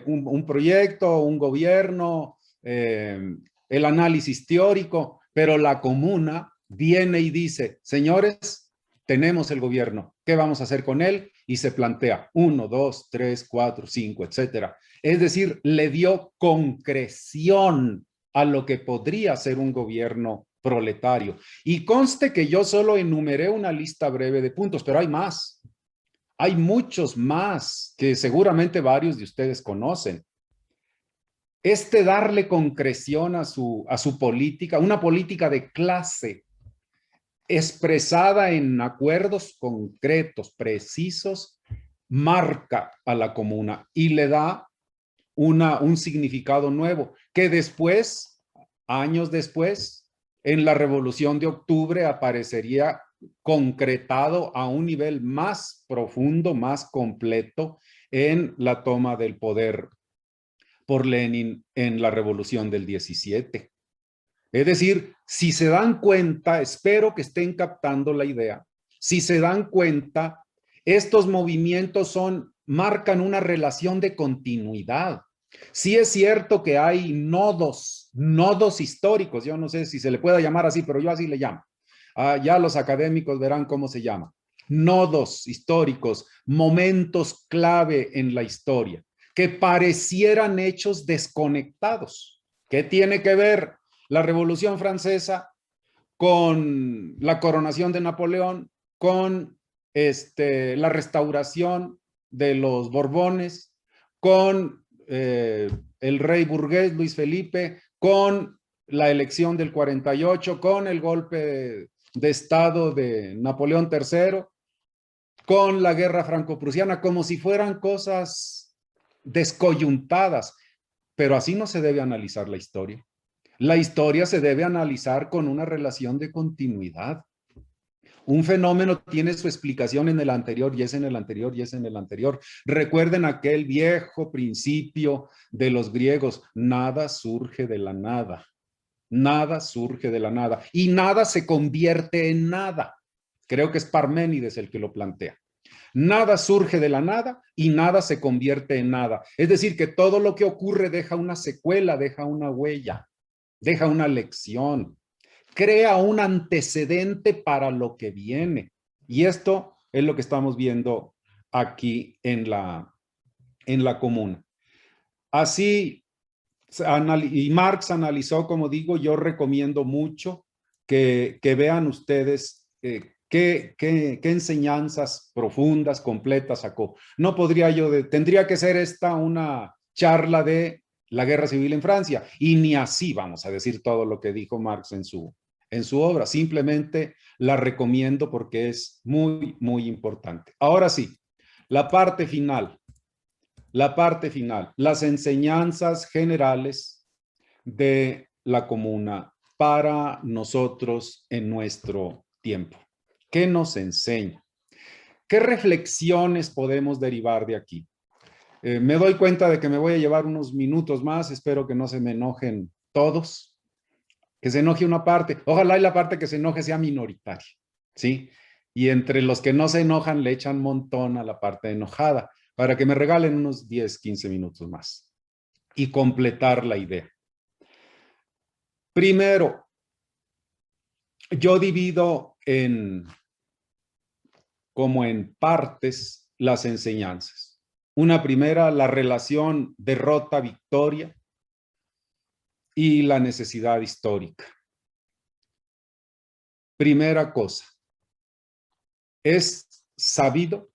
Un proyecto, un gobierno, el análisis teórico, pero la comuna viene y dice, señores, tenemos el gobierno, ¿qué vamos a hacer con él? Y se plantea 1, 2, 3, 4, 5, etcétera. Es decir, le dio concreción a lo que podría ser un gobierno proletario. Y conste que yo solo enumeré una lista breve de puntos, pero hay más. Hay muchos más que seguramente varios de ustedes conocen. Darle concreción a su política, una política de clase expresada en acuerdos concretos, precisos, marca a la comuna y le da un significado nuevo, que después, años después, en la Revolución de Octubre aparecería concretado a un nivel más profundo, más completo en la toma del poder por Lenin en la Revolución del 17. Es decir, si se dan cuenta, espero que estén captando la idea, si se dan cuenta, estos movimientos marcan una relación de continuidad. Sí es cierto que hay nodos históricos, yo no sé si se le pueda llamar así, pero yo así le llamo. Ya los académicos verán cómo se llama. Nodos históricos, momentos clave en la historia, que parecieran hechos desconectados. ¿Qué tiene que ver la Revolución Francesa con la coronación de Napoleón, con la restauración de los Borbones, con el rey burgués Luis Felipe, con la elección del 48, con el golpe de Estado de Napoleón III, con la guerra franco-prusiana, como si fueran cosas descoyuntadas. Pero así no se debe analizar la historia. La historia se debe analizar con una relación de continuidad. Un fenómeno tiene su explicación en el anterior y es en el anterior y es en el anterior. Recuerden aquel viejo principio de los griegos: nada surge de la nada. Nada surge de la nada y nada se convierte en nada. Creo que es Parménides el que lo plantea. Nada surge de la nada y nada se convierte en nada. Es decir, que todo lo que ocurre deja una secuela, deja una huella, deja una lección, crea un antecedente para lo que viene. Y esto es lo que estamos viendo aquí en la comuna. Así, y Marx analizó, como digo, yo recomiendo mucho que vean ustedes qué enseñanzas profundas, completas sacó. No podría tendría que ser esta una charla de la guerra civil en Francia, y ni así vamos a decir todo lo que dijo Marx en su obra. Simplemente la recomiendo porque es muy, muy importante. Ahora sí, la parte final. Las enseñanzas generales de la comuna para nosotros en nuestro tiempo. ¿Qué nos enseña? ¿Qué reflexiones podemos derivar de aquí? Me doy cuenta de que me voy a llevar unos minutos más, espero que no se me enojen todos, que se enoje una parte, ojalá y la parte que se enoje sea minoritaria, ¿sí? Y entre los que no se enojan le echan montón a la parte enojada, para que me regalen unos 10, 15 minutos más y completar la idea. Primero, yo divido como en partes las enseñanzas. Una primera, la relación derrota-victoria y la necesidad histórica. Primera cosa, es sabido,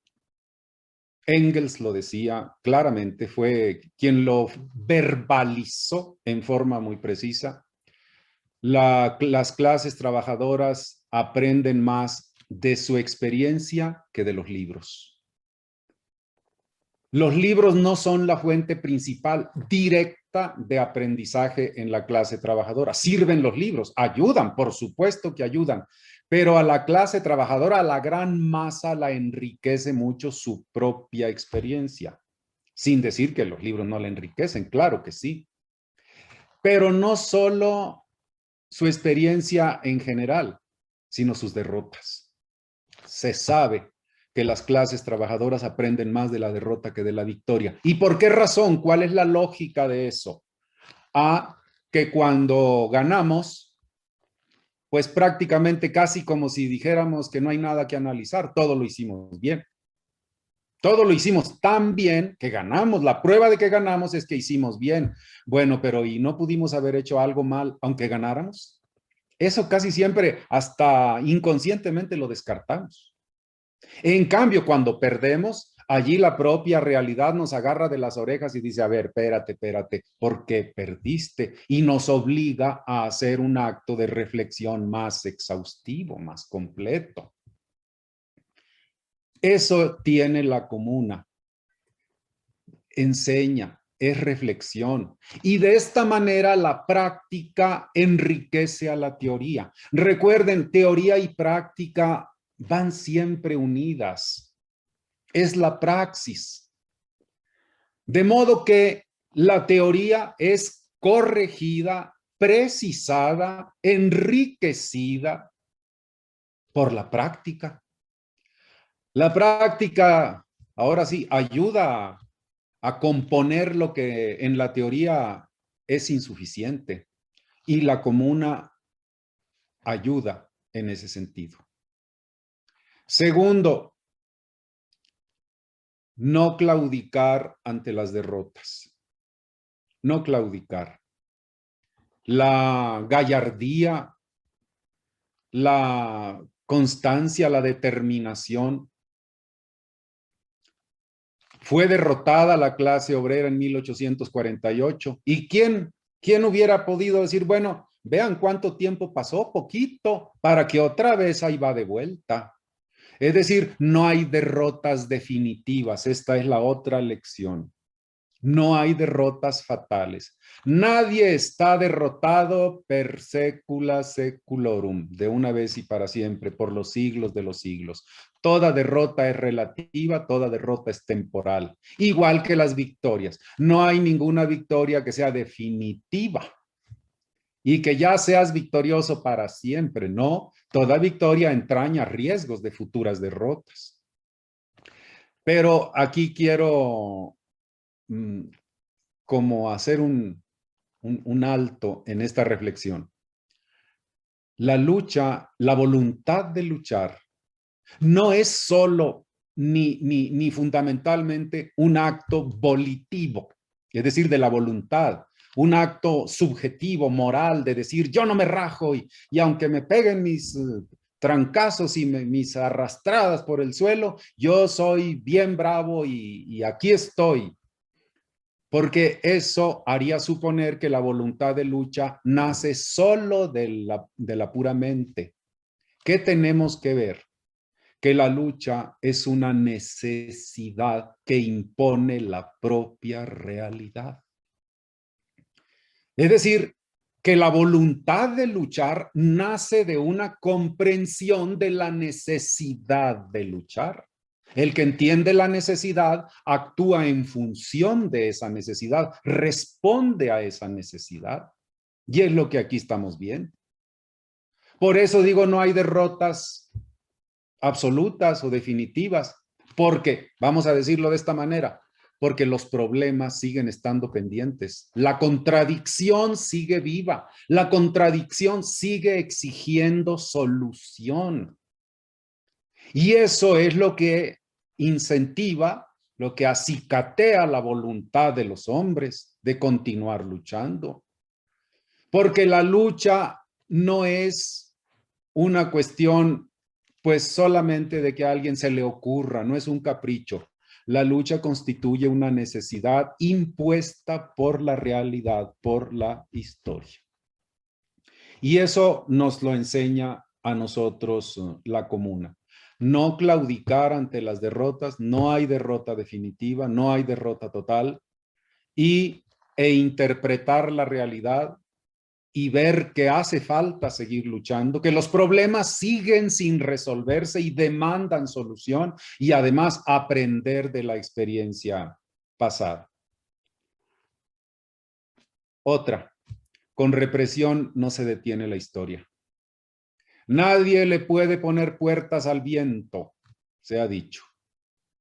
Engels lo decía claramente, fue quien lo verbalizó en forma muy precisa: las clases trabajadoras aprenden más de su experiencia que de los libros. Los libros no son la fuente principal directa de aprendizaje en la clase trabajadora. Sirven los libros, ayudan, por supuesto que ayudan, pero a la clase trabajadora, a la gran masa, la enriquece mucho su propia experiencia. Sin decir que los libros no la enriquecen, claro que sí. Pero no solo su experiencia en general, sino sus derrotas. Se sabe que las clases trabajadoras aprenden más de la derrota que de la victoria. ¿Y por qué razón? ¿Cuál es la lógica de eso? Que cuando ganamos, pues prácticamente casi como si dijéramos que no hay nada que analizar, todo lo hicimos bien. Todo lo hicimos tan bien que ganamos. La prueba de que ganamos es que hicimos bien. Bueno, pero ¿y no pudimos haber hecho algo mal aunque ganáramos? Eso casi siempre, hasta inconscientemente, lo descartamos. En cambio, cuando perdemos, allí la propia realidad nos agarra de las orejas y dice: a ver, espérate, ¿por qué perdiste? Y nos obliga a hacer un acto de reflexión más exhaustivo, más completo. Eso tiene la comuna. Enseña es reflexión. Y de esta manera la práctica enriquece a la teoría. Recuerden, teoría y práctica van siempre unidas. Es la praxis. De modo que la teoría es corregida, precisada, enriquecida por la práctica. La práctica, ahora sí, ayuda a componer lo que en la teoría es insuficiente, y la comuna ayuda en ese sentido. Segundo, no claudicar ante las derrotas. No claudicar. La gallardía, la constancia, la determinación. Fue derrotada la clase obrera en 1848. ¿Y quién hubiera podido decir, bueno, vean cuánto tiempo pasó, poquito, para que otra vez ahí va de vuelta? Es decir, no hay derrotas definitivas. Esta es la otra lección. No hay derrotas fatales. Nadie está derrotado per secula seculorum, de una vez y para siempre, por los siglos de los siglos. Toda derrota es relativa, toda derrota es temporal, igual que las victorias. No hay ninguna victoria que sea definitiva y que ya seas victorioso para siempre. No, toda victoria entraña riesgos de futuras derrotas. Pero aquí quiero como hacer un alto en esta reflexión. La lucha, la voluntad de luchar, no es solo ni fundamentalmente un acto volitivo, es decir, de la voluntad, un acto subjetivo, moral, de decir, yo no me rajo y aunque me peguen mis trancazos y mis arrastradas por el suelo, yo soy bien bravo y aquí estoy. Porque eso haría suponer que la voluntad de lucha nace solo de la pura mente. ¿Qué tenemos que ver? Que la lucha es una necesidad que impone la propia realidad. Es decir, que la voluntad de luchar nace de una comprensión de la necesidad de luchar. El que entiende la necesidad actúa en función de esa necesidad, responde a esa necesidad. Y es lo que aquí estamos viendo. Por eso digo, no hay derrotas absolutas o definitivas, porque, vamos a decirlo de esta manera, porque los problemas siguen estando pendientes. La contradicción sigue viva. La contradicción sigue exigiendo solución. Y eso es lo que incentiva, lo que acicatea la voluntad de los hombres de continuar luchando. Porque la lucha no es una cuestión, pues solamente de que a alguien se le ocurra, no es un capricho. La lucha constituye una necesidad impuesta por la realidad, por la historia. Y eso nos lo enseña a nosotros la comuna. No claudicar ante las derrotas, no hay derrota definitiva, no hay derrota total, e interpretar la realidad y ver que hace falta seguir luchando, que los problemas siguen sin resolverse y demandan solución, y además aprender de la experiencia pasada. Otra, con represión no se detiene la historia. Nadie le puede poner puertas al viento, se ha dicho.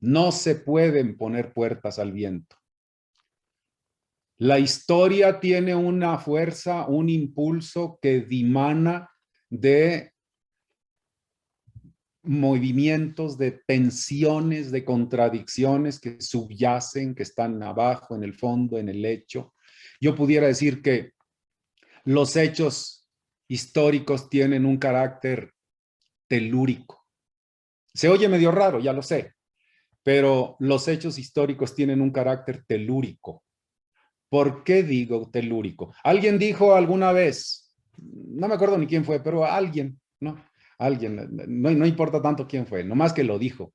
No se pueden poner puertas al viento. La historia tiene una fuerza, un impulso que dimana de movimientos, de tensiones, de contradicciones que subyacen, que están abajo, en el fondo, en el hecho. Yo pudiera decir que los hechos históricos tienen un carácter telúrico. Se oye medio raro, ya lo sé, pero los hechos históricos tienen un carácter telúrico. ¿Por qué digo telúrico? Alguien dijo alguna vez, no me acuerdo ni quién fue, pero alguien, ¿no? Alguien, no importa tanto quién fue, nomás que lo dijo.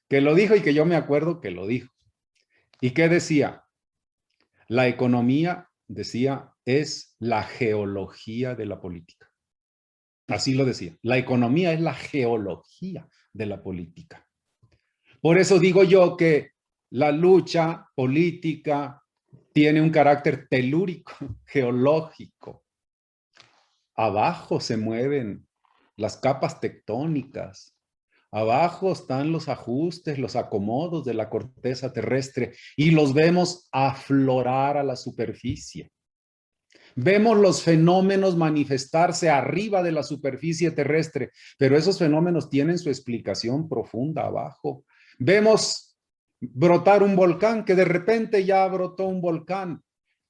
Que lo dijo y que yo me acuerdo que lo dijo. ¿Y qué decía? La economía, decía, es la geología de la política. Así lo decía. La economía es la geología de la política. Por eso digo yo que la lucha política tiene un carácter telúrico, geológico. Abajo se mueven las capas tectónicas. Abajo están los ajustes, los acomodos de la corteza terrestre y los vemos aflorar a la superficie. Vemos los fenómenos manifestarse arriba de la superficie terrestre, pero esos fenómenos tienen su explicación profunda abajo. Vemos brotar un volcán, que de repente ya brotó un volcán.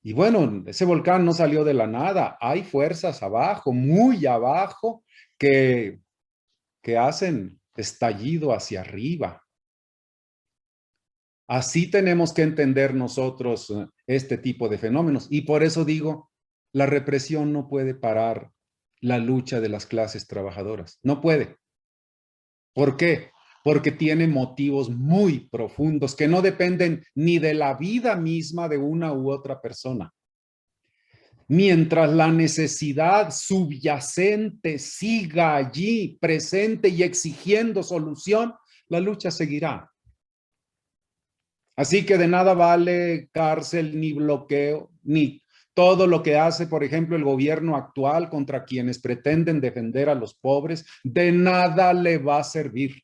Y bueno, ese volcán no salió de la nada. Hay fuerzas abajo, muy abajo, que hacen estallido hacia arriba. Así tenemos que entender nosotros este tipo de fenómenos. Y por eso digo, la represión no puede parar la lucha de las clases trabajadoras. No puede. ¿Por qué? Porque tiene motivos muy profundos que no dependen ni de la vida misma de una u otra persona. Mientras la necesidad subyacente siga allí, presente y exigiendo solución, la lucha seguirá. Así que de nada vale cárcel, ni bloqueo, ni todo lo que hace, por ejemplo, el gobierno actual contra quienes pretenden defender a los pobres. De nada le va a servir.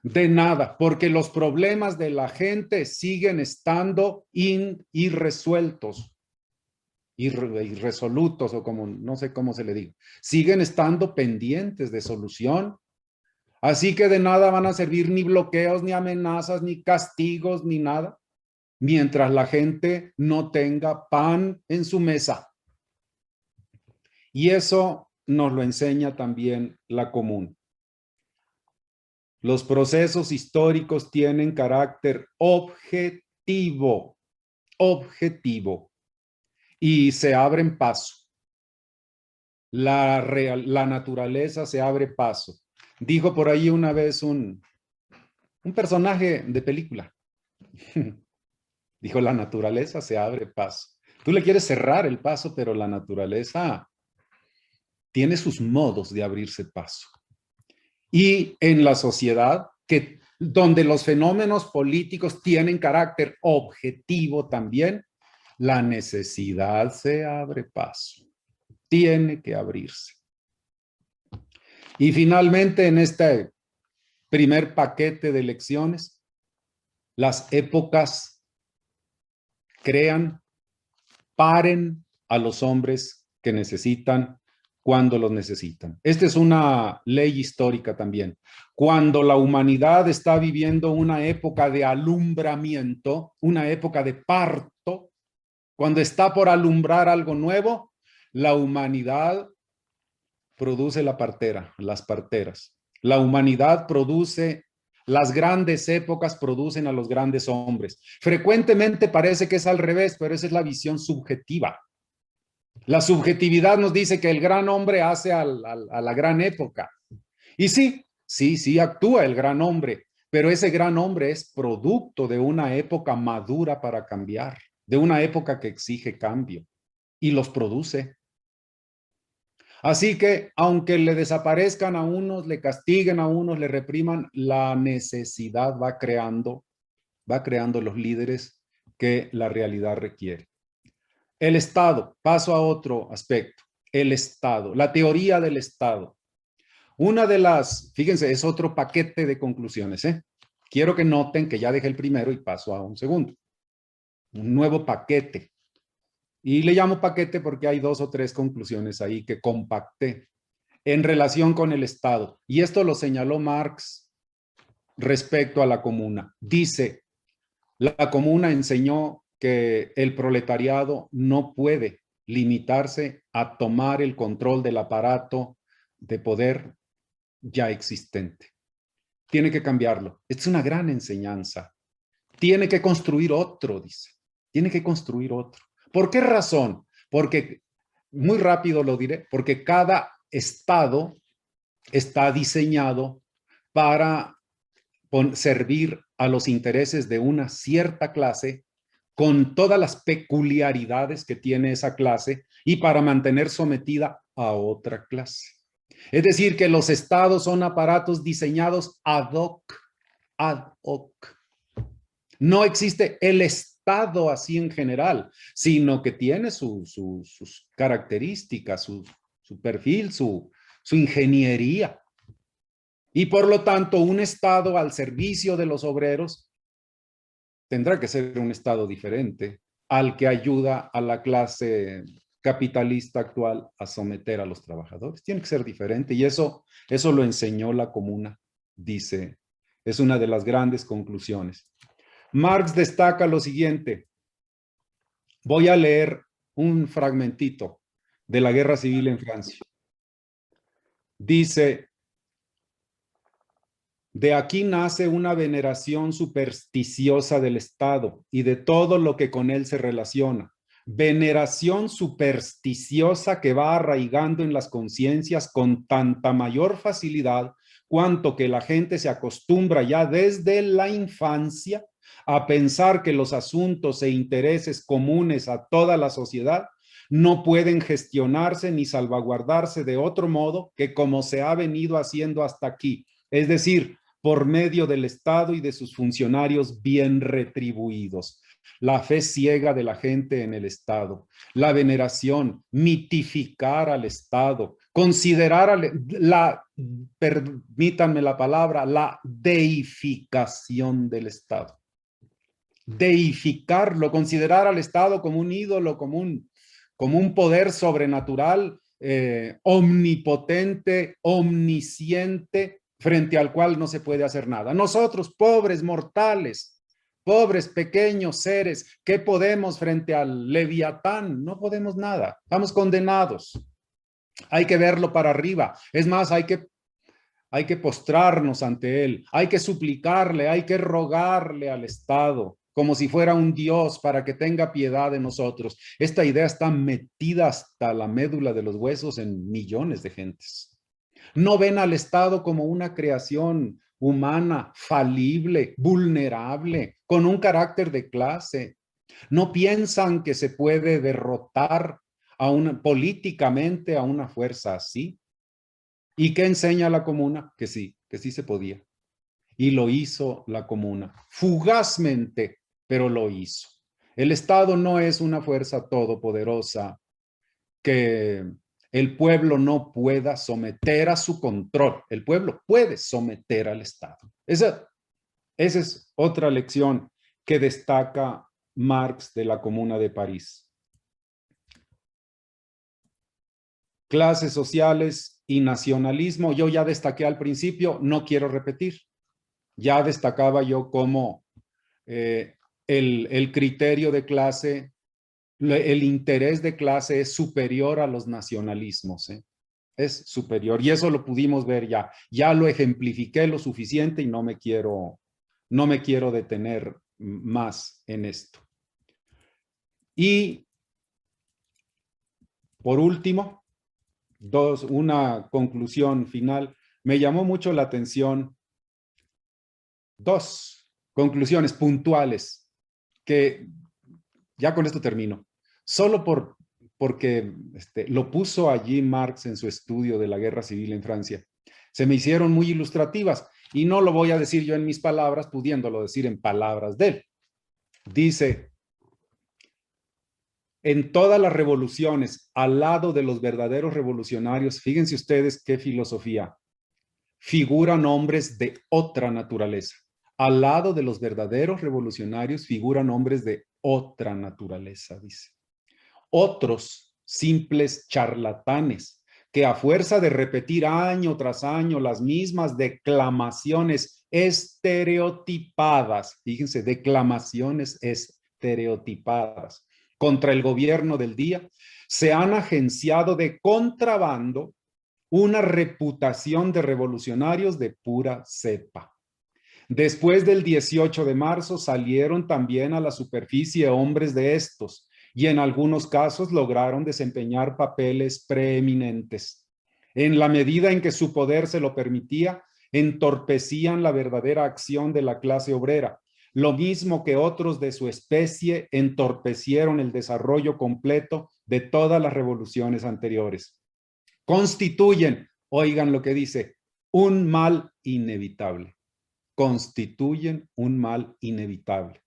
De nada, porque los problemas de la gente siguen estando irresueltos, irresolutos, o como no sé cómo se le diga. Siguen estando pendientes de solución. Así que de nada van a servir ni bloqueos, ni amenazas, ni castigos, ni nada, mientras la gente no tenga pan en su mesa. Y eso nos lo enseña también la Común. Los procesos históricos tienen carácter objetivo, y se abren paso. La naturaleza se abre paso. Dijo por ahí una vez un personaje de película. Dijo, la naturaleza se abre paso. Tú le quieres cerrar el paso, pero la naturaleza tiene sus modos de abrirse paso. Y en la sociedad, donde los fenómenos políticos tienen carácter objetivo también, la necesidad se abre paso. Tiene que abrirse. Y finalmente, en este primer paquete de lecciones, las épocas paren a los hombres que necesitan cuando los necesitan. Esta es una ley histórica también. Cuando la humanidad está viviendo una época de alumbramiento, una época de parto, cuando está por alumbrar algo nuevo, la humanidad produce la partera, las parteras. La humanidad produce, las grandes épocas producen a los grandes hombres. Frecuentemente parece que es al revés, pero esa es la visión subjetiva. La subjetividad nos dice que el gran hombre hace a la gran época. Y sí actúa el gran hombre, pero ese gran hombre es producto de una época madura para cambiar, de una época que exige cambio y los produce. Así que aunque le desaparezcan a unos, le castiguen a unos, le repriman, la necesidad va creando los líderes que la realidad requiere. El Estado, paso a otro aspecto, el Estado, la teoría del Estado. Una de las, fíjense, es otro paquete de conclusiones, ¿eh? Quiero que noten que ya dejé el primero y paso a un segundo. Un nuevo paquete. Y le llamo paquete porque hay 2 o 3 conclusiones ahí que compacté en relación con el Estado. Y esto lo señaló Marx respecto a la Comuna. Dice, la Comuna enseñó que el proletariado no puede limitarse a tomar el control del aparato de poder ya existente. Tiene que cambiarlo. Esta es una gran enseñanza. Tiene que construir otro, dice. Tiene que construir otro. ¿Por qué razón? Porque, muy rápido lo diré, porque cada estado está diseñado para servir a los intereses de una cierta clase con todas las peculiaridades que tiene esa clase y para mantener sometida a otra clase. Es decir, que los estados son aparatos diseñados ad hoc, ad hoc. No existe el estado así en general, sino que tiene sus características, su perfil, su ingeniería. Y por lo tanto, un estado al servicio de los obreros tendrá que ser un estado diferente al que ayuda a la clase capitalista actual a someter a los trabajadores. Tiene que ser diferente y eso lo enseñó la Comuna, dice. Es una de las grandes conclusiones. Marx destaca lo siguiente. Voy a leer un fragmentito de la Guerra Civil en Francia. Dice: de aquí nace una veneración supersticiosa del Estado y de todo lo que con él se relaciona. Veneración supersticiosa que va arraigando en las conciencias con tanta mayor facilidad cuanto que la gente se acostumbra ya desde la infancia a pensar que los asuntos e intereses comunes a toda la sociedad no pueden gestionarse ni salvaguardarse de otro modo que como se ha venido haciendo hasta aquí, es decir, por medio del Estado y de sus funcionarios bien retribuidos. La fe ciega de la gente en el Estado, la veneración, mitificar al Estado, considerar permítanme la palabra, la deificación del Estado. Deificarlo, considerar al Estado como un ídolo, como un poder sobrenatural, omnipotente, omnisciente, frente al cual no se puede hacer nada. Nosotros, pobres mortales, pobres pequeños seres, ¿qué podemos frente al Leviatán? No podemos nada, estamos condenados. Hay que verlo para arriba. Es más, hay que postrarnos ante él, hay que suplicarle, hay que rogarle al Estado, como si fuera un Dios para que tenga piedad de nosotros. Esta idea está metida hasta la médula de los huesos en millones de gentes. No ven al Estado como una creación humana, falible, vulnerable, con un carácter de clase. No piensan que se puede derrotar políticamente a una fuerza así. ¿Y qué enseña la Comuna? Que sí se podía. Y lo hizo la Comuna, fugazmente, pero lo hizo. El Estado no es una fuerza todopoderosa que el pueblo no pueda someter a su control. El pueblo puede someter al Estado. Esa es otra lección que destaca Marx de la Comuna de París. Clases sociales y nacionalismo, yo ya destaqué al principio, no quiero repetir. Ya destacaba yo cómo el criterio de clase, el interés de clase es superior a los nacionalismos, es superior, y eso lo pudimos ver ya lo ejemplifiqué lo suficiente y no me quiero detener más en esto. Y por último, una conclusión final. Me llamó mucho la atención dos conclusiones puntuales que ya con esto termino. Solo porque lo puso allí Marx en su estudio de la Guerra Civil en Francia. Se me hicieron muy ilustrativas y no lo voy a decir yo en mis palabras, pudiéndolo decir en palabras de él. Dice: en todas las revoluciones, al lado de los verdaderos revolucionarios, fíjense ustedes qué filosofía, figuran hombres de otra naturaleza. Al lado de los verdaderos revolucionarios figuran hombres de otra naturaleza, dice. Otros simples charlatanes que a fuerza de repetir año tras año las mismas declamaciones estereotipadas, fíjense, declamaciones estereotipadas contra el gobierno del día, se han agenciado de contrabando una reputación de revolucionarios de pura cepa. Después del 18 de marzo salieron también a la superficie hombres de estos y en algunos casos lograron desempeñar papeles preeminentes. En la medida en que su poder se lo permitía, entorpecían la verdadera acción de la clase obrera, lo mismo que otros de su especie entorpecieron el desarrollo completo de todas las revoluciones anteriores. Constituyen, oigan lo que dice, un mal inevitable. Constituyen un mal inevitable.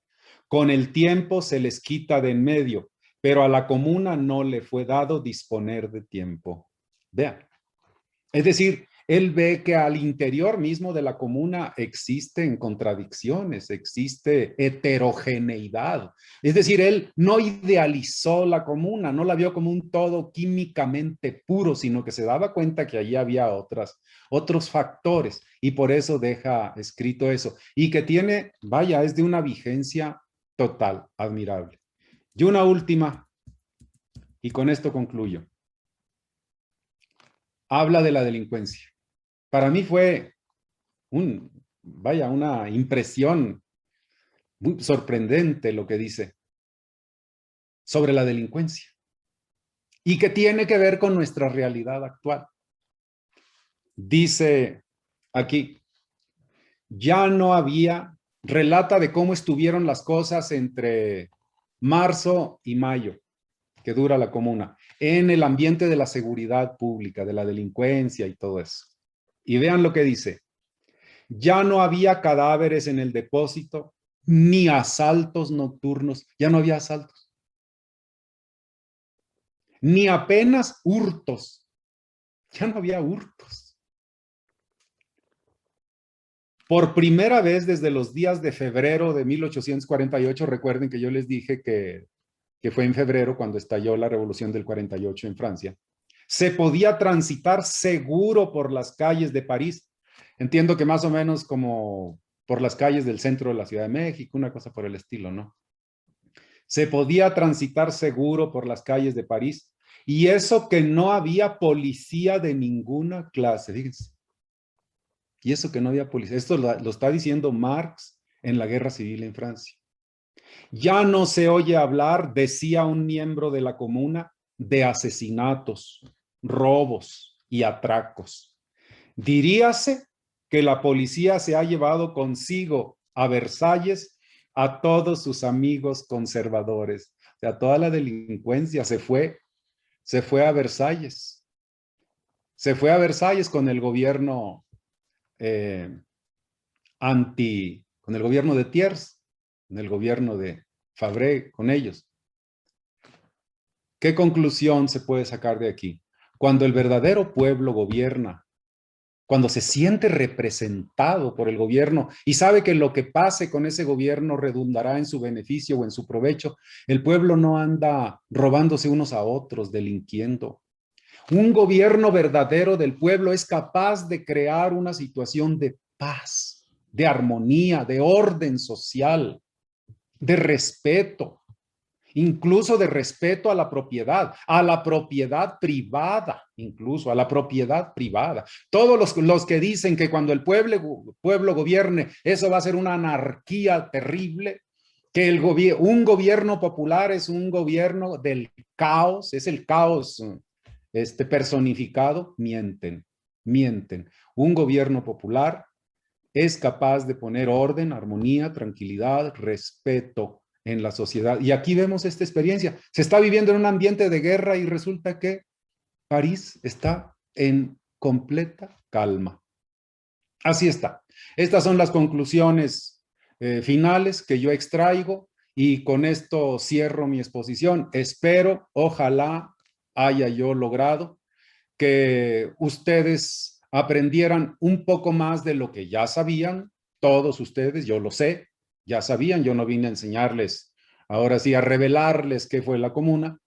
Con el tiempo se les quita de en medio, pero a la comuna no le fue dado disponer de tiempo. Vean. Es decir, él ve que al interior mismo de la comuna existen contradicciones, existe heterogeneidad. Es decir, él no idealizó la comuna, no la vio como un todo químicamente puro, sino que se daba cuenta que allí había otros factores y por eso deja escrito eso. Y que tiene, vaya, es de una vigencia total, admirable. Y una última, y con esto concluyo. Habla de la delincuencia. Para mí fue una impresión muy sorprendente lo que dice sobre la delincuencia y que tiene que ver con nuestra realidad actual. Dice aquí, ya no había, relata de cómo estuvieron las cosas entre marzo y mayo, que dura la comuna, en el ambiente de la seguridad pública, de la delincuencia y todo eso. Y vean lo que dice. Ya no había cadáveres en el depósito, ni asaltos nocturnos, ya no había asaltos. Ni apenas hurtos, ya no había hurtos. Por primera vez desde los días de febrero de 1848, recuerden que yo les dije que fue en febrero cuando estalló la Revolución del 48 en Francia, se podía transitar seguro por las calles de París. Entiendo que más o menos como por las calles del centro de la Ciudad de México, una cosa por el estilo, ¿no? Se podía transitar seguro por las calles de París y eso que no había policía de ninguna clase, fíjense. Y eso que no había policía. Esto lo está diciendo Marx en la Guerra Civil en Francia. Ya no se oye hablar, decía un miembro de la comuna, de asesinatos, robos y atracos. Diríase que la policía se ha llevado consigo a Versalles a todos sus amigos conservadores. O sea, toda la delincuencia se fue a Versalles. Se fue a Versalles con el gobierno con el gobierno de Thiers, con el gobierno de Fabre, con ellos. ¿Qué conclusión se puede sacar de aquí? Cuando el verdadero pueblo gobierna, cuando se siente representado por el gobierno y sabe que lo que pase con ese gobierno redundará en su beneficio o en su provecho, el pueblo no anda robándose unos a otros, delinquiendo. Un gobierno verdadero del pueblo es capaz de crear una situación de paz, de armonía, de orden social, de respeto, incluso de respeto a la propiedad privada, incluso a la propiedad privada. Todos los que dicen que cuando el pueblo gobierne, eso va a ser una anarquía terrible, que un gobierno popular es un gobierno del caos, es el caos personificado, mienten. Un gobierno popular es capaz de poner orden, armonía, tranquilidad, respeto en la sociedad. Y aquí vemos esta experiencia. Se está viviendo en un ambiente de guerra y resulta que París está en completa calma. Así está. Estas son las conclusiones finales que yo extraigo y con esto cierro mi exposición. Espero, ojalá haya yo logrado que ustedes aprendieran un poco más de lo que ya sabían, todos ustedes, yo lo sé, ya sabían, yo no vine a enseñarles, ahora sí, a revelarles qué fue la comuna,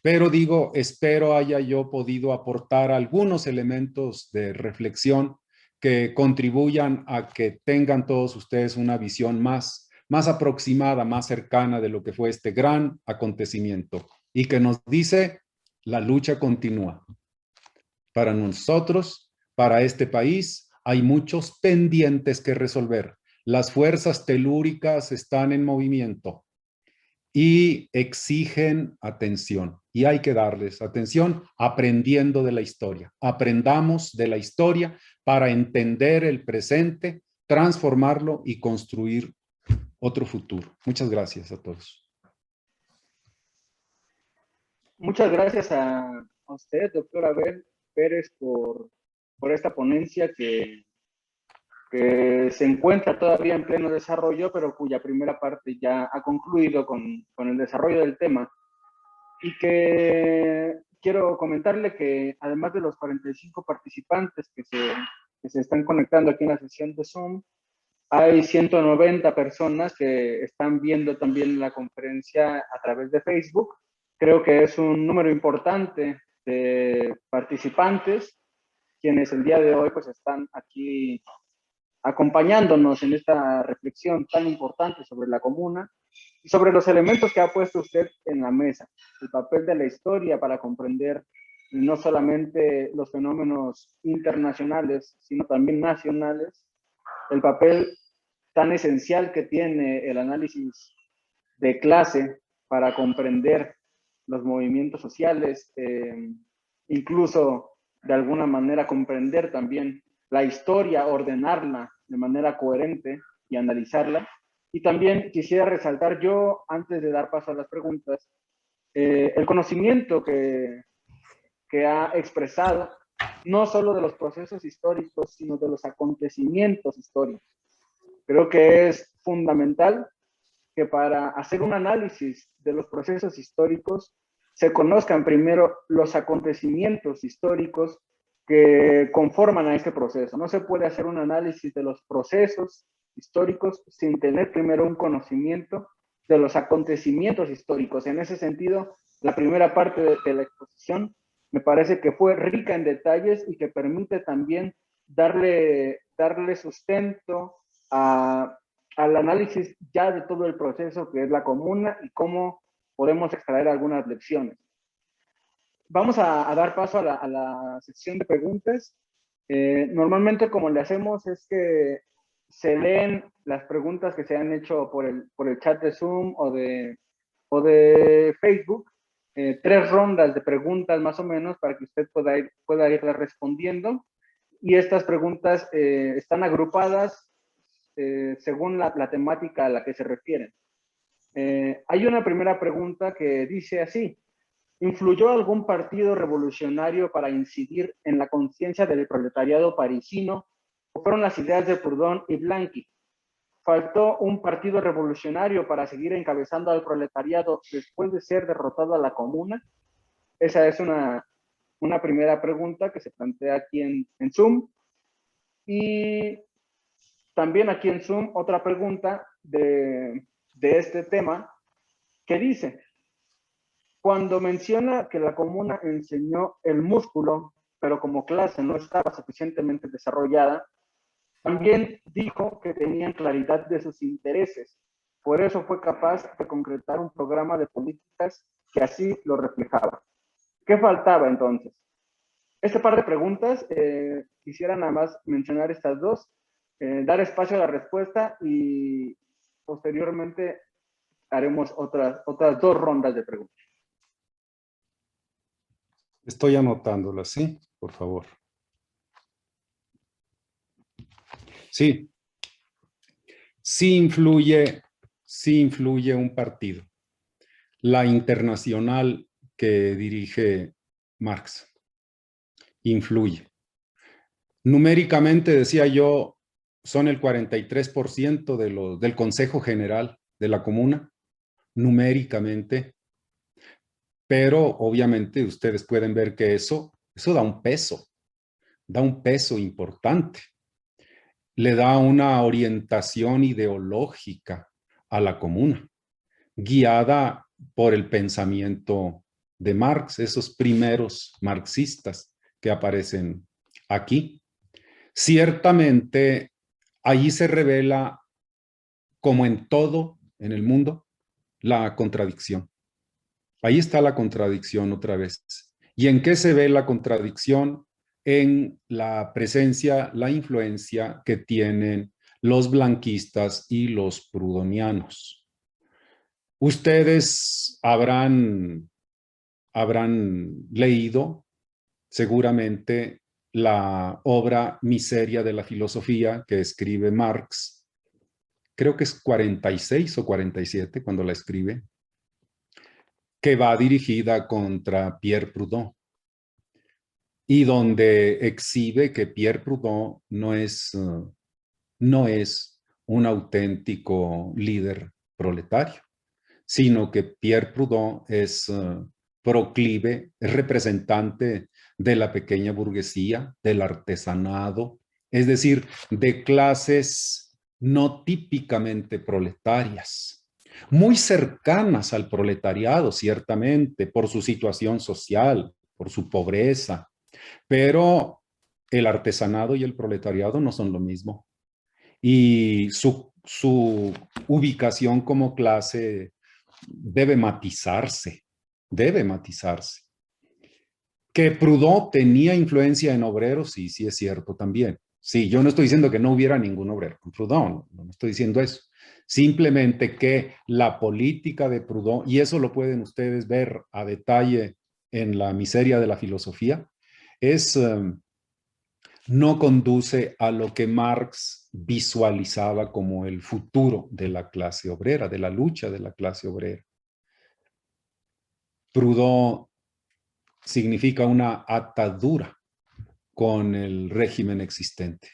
pero digo, espero haya yo podido aportar algunos elementos de reflexión que contribuyan a que tengan todos ustedes una visión más aproximada, más cercana de lo que fue este gran acontecimiento y que nos dice, la lucha continúa. Para nosotros, para este país, hay muchos pendientes que resolver. Las fuerzas telúricas están en movimiento y exigen atención. Y hay que darles atención aprendiendo de la historia. Aprendamos de la historia para entender el presente, transformarlo y construir otro futuro. Muchas gracias a todos. Muchas gracias a usted, doctor Abel Pérez, por esta ponencia que se encuentra todavía en pleno desarrollo, pero cuya primera parte ya ha concluido con el desarrollo del tema. Y que quiero comentarle que además de los 45 participantes que se están conectando aquí en la sesión de Zoom, hay 190 personas que están viendo también la conferencia a través de Facebook. Creo que es un número importante de participantes quienes el día de hoy pues están aquí acompañándonos en esta reflexión tan importante sobre la comuna y sobre los elementos que ha puesto usted en la mesa, el papel de la historia para comprender no solamente los fenómenos internacionales, sino también nacionales, el papel tan esencial que tiene el análisis de clase para comprender los movimientos sociales, incluso de alguna manera comprender también la historia, ordenarla de manera coherente y analizarla. Y también quisiera resaltar yo, antes de dar paso a las preguntas, el conocimiento que ha expresado, no solo de los procesos históricos, sino de los acontecimientos históricos. Creo que es fundamental que para hacer un análisis de los procesos históricos se conozcan primero los acontecimientos históricos que conforman a este proceso. No se puede hacer un análisis de los procesos históricos sin tener primero un conocimiento de los acontecimientos históricos. En ese sentido, la primera parte de la exposición me parece que fue rica en detalles y que permite también darle sustento al análisis ya de todo el proceso que es la comuna y cómo podemos extraer algunas lecciones. Vamos a dar paso a la sección de preguntas. Normalmente como le hacemos es que se leen las preguntas que se han hecho por el chat de Zoom o de Facebook, 3 rondas de preguntas más o menos para que usted pueda irlas respondiendo. Y estas preguntas están agrupadas según la temática a la que se refieren. Hay una primera pregunta que dice así: ¿influyó algún partido revolucionario para incidir en la conciencia del proletariado parisino o fueron las ideas de Proudhon y Blanqui? ¿Faltó un partido revolucionario para seguir encabezando al proletariado después de ser derrotado a la comuna? Esa es una primera pregunta que se plantea aquí en Zoom. Y también aquí en Zoom otra pregunta de este tema que dice: cuando menciona que la comuna enseñó el músculo, pero como clase no estaba suficientemente desarrollada, también dijo que tenían claridad de sus intereses. Por eso fue capaz de concretar un programa de políticas que así lo reflejaba. ¿Qué faltaba entonces? Este par de preguntas, quisiera nada más mencionar estas dos, dar espacio a la respuesta y posteriormente haremos otras 2 rondas de preguntas. Estoy anotándolas, ¿sí? Por favor. Sí. Sí influye un partido. La Internacional que dirige Marx. Influye. Numéricamente, decía yo, son el 43% del Consejo General de la Comuna, numéricamente, pero obviamente ustedes pueden ver que eso da un peso importante. Le da una orientación ideológica a la comuna, guiada por el pensamiento de Marx, esos primeros marxistas que aparecen aquí. Ciertamente, allí se revela, como en todo en el mundo, la contradicción. Ahí está la contradicción otra vez. ¿Y en qué se ve la contradicción? En la presencia, la influencia que tienen los blanquistas y los proudhonianos. Ustedes habrán leído seguramente la obra Miseria de la filosofía que escribe Marx, creo que es 46 o 47 cuando la escribe, que va dirigida contra Pierre Proudhon y donde exhibe que Pierre Proudhon no es un auténtico líder proletario, sino que Pierre Proudhon es proclive, es representante de la pequeña burguesía, del artesanado, es decir, de clases no típicamente proletarias, muy cercanas al proletariado, ciertamente, por su situación social, por su pobreza, pero el artesanado y el proletariado no son lo mismo. Y su ubicación como clase debe matizarse, debe matizarse. Que Proudhon tenía influencia en obreros, sí, sí es cierto también. Sí, yo no estoy diciendo que no hubiera ningún obrero con Proudhon, no estoy diciendo eso. Simplemente que la política de Proudhon, y eso lo pueden ustedes ver a detalle en La miseria de la filosofía, no conduce a lo que Marx visualizaba como el futuro de la clase obrera, de la lucha de la clase obrera. Proudhon significa una atadura con el régimen existente.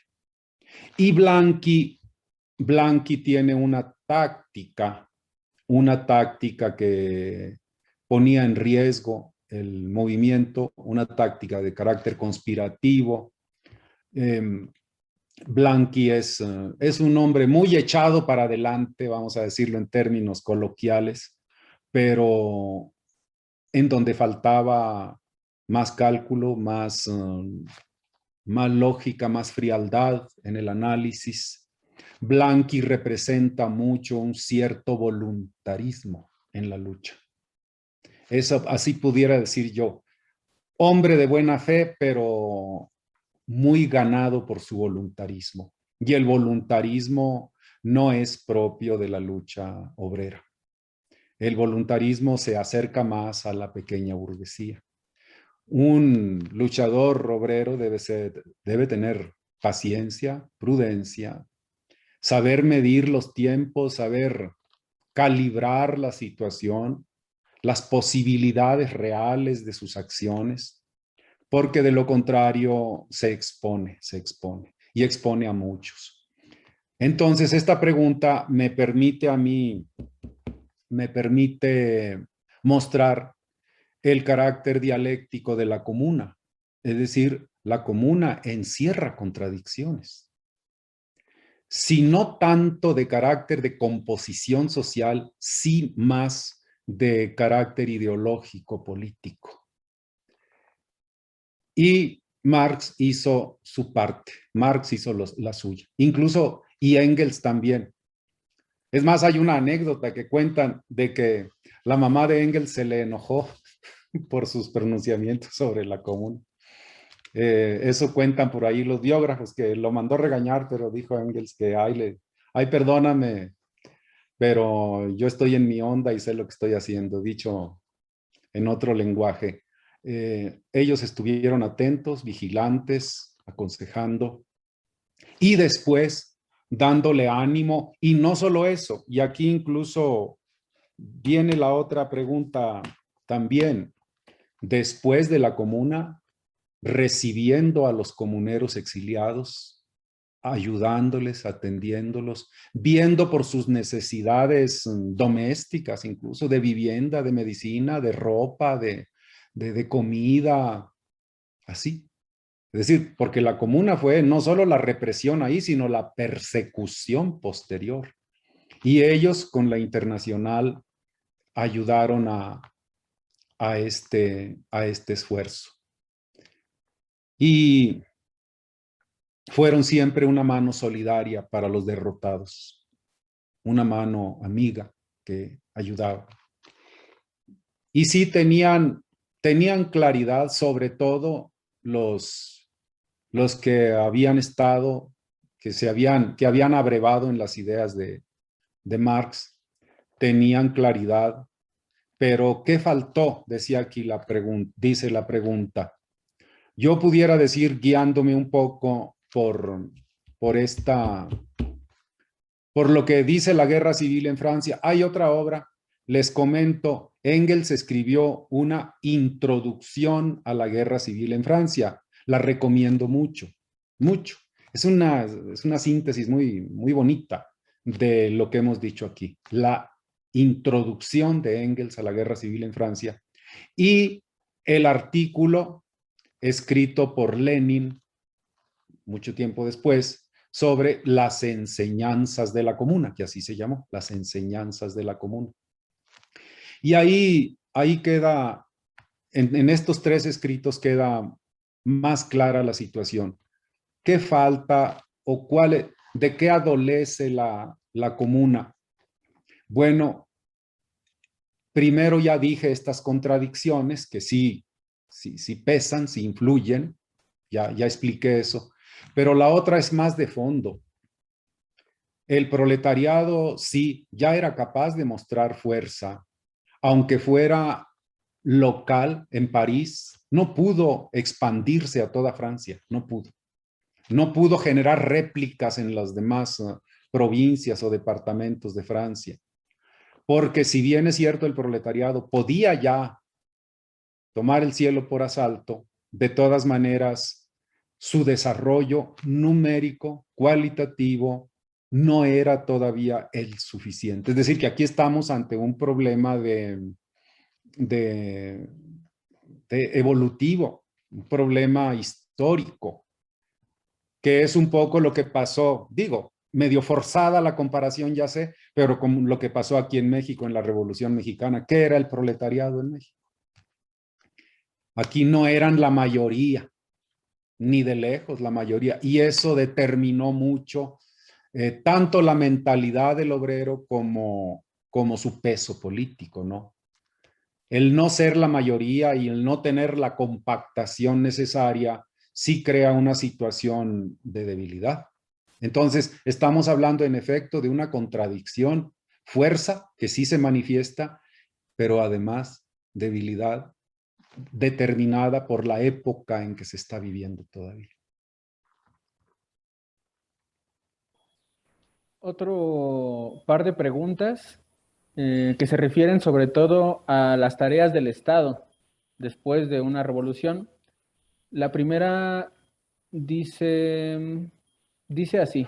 Y Blanqui tiene una táctica que ponía en riesgo el movimiento, una táctica de carácter conspirativo. Blanqui es un hombre muy echado para adelante, vamos a decirlo en términos coloquiales, pero en donde faltaba más cálculo, más lógica, más frialdad en el análisis. Blanqui representa mucho un cierto voluntarismo en la lucha. Eso así pudiera decir yo. Hombre de buena fe, pero muy ganado por su voluntarismo. Y el voluntarismo no es propio de la lucha obrera. El voluntarismo se acerca más a la pequeña burguesía. Un luchador obrero debe tener paciencia, prudencia, saber medir los tiempos, saber calibrar la situación, las posibilidades reales de sus acciones, porque de lo contrario se expone y expone a muchos. Entonces, esta pregunta me permite mostrar el carácter dialéctico de la comuna. Es decir, la comuna encierra contradicciones. Si no tanto de carácter de composición social, sí más de carácter ideológico, político. Y Marx hizo su parte, Marx hizo la suya, incluso y Engels también. Es más, hay una anécdota que cuentan de que la mamá de Engels se le enojó por sus pronunciamientos sobre la comuna. Eso cuentan por ahí los biógrafos, que lo mandó regañar, pero dijo Engels que, ay, perdóname, pero yo estoy en mi onda y sé lo que estoy haciendo, dicho en otro lenguaje. Ellos estuvieron atentos, vigilantes, aconsejando, y después dándole ánimo, y no solo eso, y aquí incluso viene la otra pregunta también, después de la comuna, recibiendo a los comuneros exiliados, ayudándoles, atendiéndolos, viendo por sus necesidades domésticas, incluso de vivienda, de medicina, de ropa, de comida, así. Es decir, porque la comuna fue no solo la represión ahí, sino la persecución posterior. Y ellos con la Internacional ayudaron a este esfuerzo. Y fueron siempre una mano solidaria para los derrotados, una mano amiga que ayudaba. Y sí tenían claridad, sobre todo los que habían estado, que habían abrevado en las ideas de Marx, tenían claridad. Pero ¿qué faltó? Decía aquí dice la pregunta. Yo pudiera decir, guiándome un poco por esta por lo que dice la guerra civil en Francia. Hay otra obra, les comento, Engels escribió una introducción a la guerra civil en Francia. La recomiendo mucho, mucho. Es una síntesis muy, muy bonita de lo que hemos dicho aquí. La introducción de Engels a la guerra civil en Francia y el artículo escrito por Lenin mucho tiempo después sobre las enseñanzas de la comuna, que así se llamó, las enseñanzas de la comuna. Y ahí queda, en estos tres escritos queda más clara la situación. ¿Qué falta o de qué adolece la comuna? Bueno, primero ya dije estas contradicciones que sí pesan, sí influyen, ya expliqué eso, pero la otra es más de fondo. El proletariado sí ya era capaz de mostrar fuerza, aunque fuera local en París, no pudo expandirse a toda Francia, no pudo. No pudo generar réplicas en las demás provincias o departamentos de Francia. Porque si bien es cierto el proletariado podía ya tomar el cielo por asalto, de todas maneras su desarrollo numérico, cualitativo, no era todavía el suficiente. Es decir, que aquí estamos ante un problema de evolutivo, un problema histórico, que es un poco lo que pasó, digo, medio forzada la comparación, ya sé, pero con lo que pasó aquí en México en la Revolución Mexicana. ¿Qué era el proletariado en México? Aquí no eran la mayoría, ni de lejos la mayoría, y eso determinó mucho tanto la mentalidad del obrero como su peso político, ¿no? El no ser la mayoría y el no tener la compactación necesaria sí crea una situación de debilidad. Entonces, estamos hablando en efecto de una contradicción, fuerza que sí se manifiesta, pero además debilidad determinada por la época en que se está viviendo todavía. Otro par de preguntas que se refieren sobre todo a las tareas del Estado después de una revolución. La primera dice así: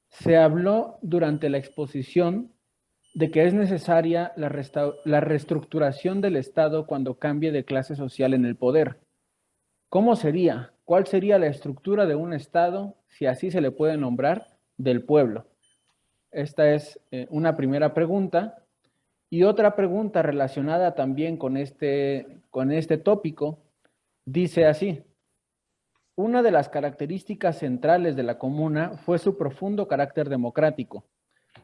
se habló durante la exposición de que es necesaria la reestructuración del Estado cuando cambie de clase social en el poder. ¿Cómo sería? ¿Cuál sería la estructura de un Estado, si así se le puede nombrar, del pueblo? Esta es una primera pregunta. Y otra pregunta relacionada también con este tópico dice así: una de las características centrales de la comuna fue su profundo carácter democrático.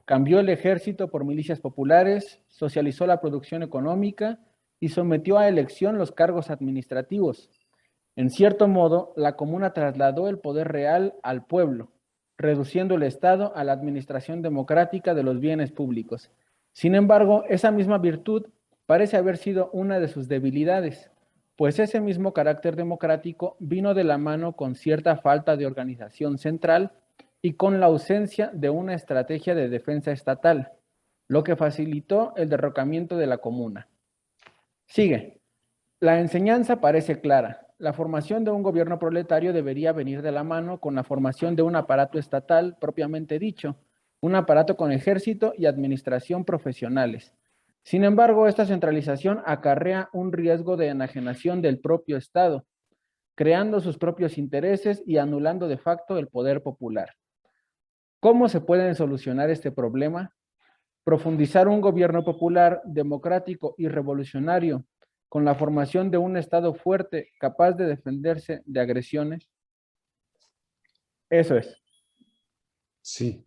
Cambió el ejército por milicias populares, socializó la producción económica y sometió a elección los cargos administrativos. En cierto modo, la comuna trasladó el poder real al pueblo, reduciendo el Estado a la administración democrática de los bienes públicos. Sin embargo, esa misma virtud parece haber sido una de sus debilidades, pues ese mismo carácter democrático vino de la mano con cierta falta de organización central y con la ausencia de una estrategia de defensa estatal, lo que facilitó el derrocamiento de la comuna. Sigue. La enseñanza parece clara. La formación de un gobierno proletario debería venir de la mano con la formación de un aparato estatal propiamente dicho, un aparato con ejército y administración profesionales. Sin embargo, esta centralización acarrea un riesgo de enajenación del propio Estado, creando sus propios intereses y anulando de facto el poder popular. ¿Cómo se puede solucionar este problema? Profundizar un gobierno popular, democrático y revolucionario, con la formación de un Estado fuerte, capaz de defenderse de agresiones. Eso es. Sí.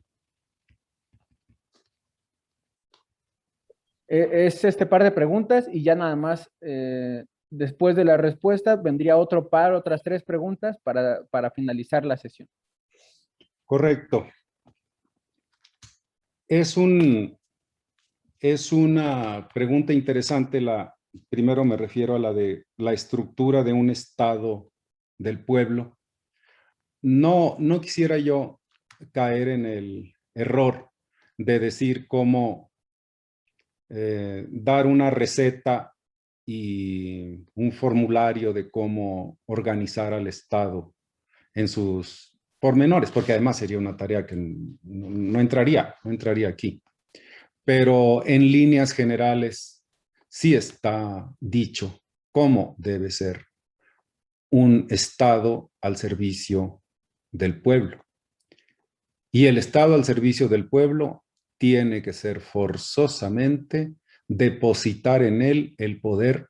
Es este par de preguntas y ya nada más, después de la respuesta, vendría otras 3 preguntas para finalizar la sesión. Correcto. Es una pregunta interesante. Primero me refiero a la de la estructura de un Estado del pueblo. No quisiera yo caer en el error de decir cómo dar una receta y un formulario de cómo organizar al Estado en sus pormenores, porque además sería una tarea que no entraría aquí. Pero en líneas generales sí está dicho cómo debe ser un Estado al servicio del pueblo. Y el Estado al servicio del pueblo tiene que ser forzosamente depositar en él el poder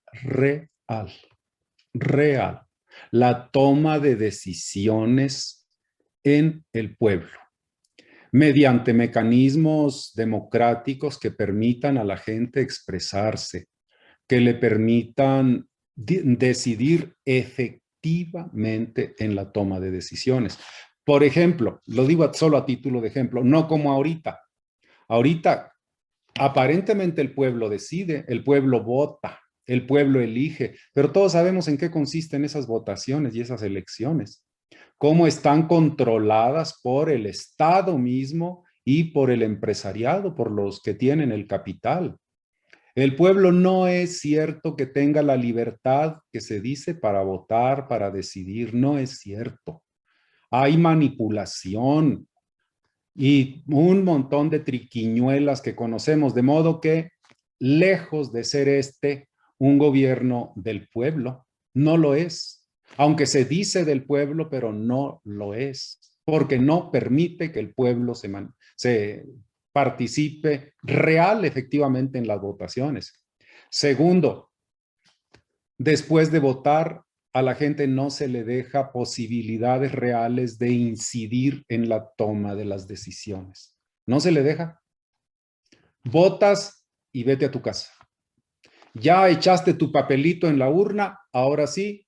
real, la toma de decisiones en el pueblo, mediante mecanismos democráticos que permitan a la gente expresarse, que le permitan decidir efectivamente en la toma de decisiones. Por ejemplo, lo digo solo a título de ejemplo, no como ahorita. Ahorita, aparentemente el pueblo decide, el pueblo vota, el pueblo elige, pero todos sabemos en qué consisten esas votaciones y esas elecciones. Cómo están controladas por el Estado mismo y por el empresariado, por los que tienen el capital. El pueblo no es cierto que tenga la libertad que se dice para votar, para decidir, no es cierto. Hay manipulación y un montón de triquiñuelas que conocemos, de modo que lejos de ser un gobierno del pueblo, no lo es. Aunque se dice del pueblo, pero no lo es, porque no permite que el pueblo se participe efectivamente en las votaciones. Segundo, después de votar, a la gente no se le deja posibilidades reales de incidir en la toma de las decisiones. No se le deja. Votas y vete a tu casa. Ya echaste tu papelito en la urna, ahora sí,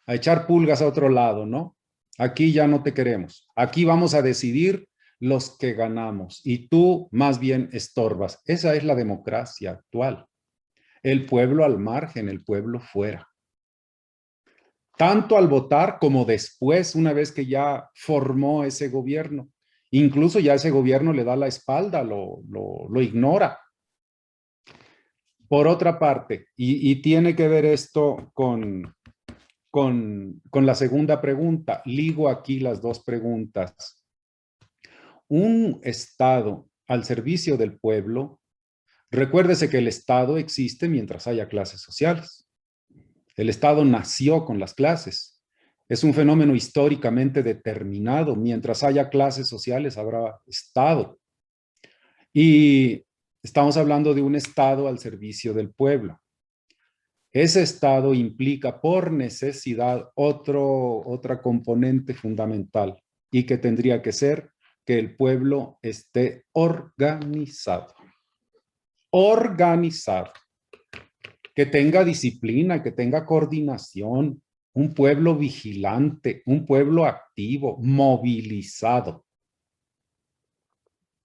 a echar pulgas a otro lado, ¿no? Aquí ya no te queremos. Aquí vamos a decidir los que ganamos y tú más bien estorbas. Esa es la democracia actual. El pueblo al margen, el pueblo fuera. Tanto al votar como después, una vez que ya formó ese gobierno. Incluso ya ese gobierno le da la espalda, lo ignora. Por otra parte, y tiene que ver esto con la segunda pregunta, ligo aquí las dos preguntas. Un Estado al servicio del pueblo, recuérdese que el Estado existe mientras haya clases sociales. El Estado nació con las clases. Es un fenómeno históricamente determinado. Mientras haya clases sociales, habrá Estado. Y estamos hablando de un Estado al servicio del pueblo. Ese Estado implica por necesidad otra componente fundamental y que tendría que ser que el pueblo esté organizado. Organizado. Que tenga disciplina, que tenga coordinación, un pueblo vigilante, un pueblo activo, movilizado.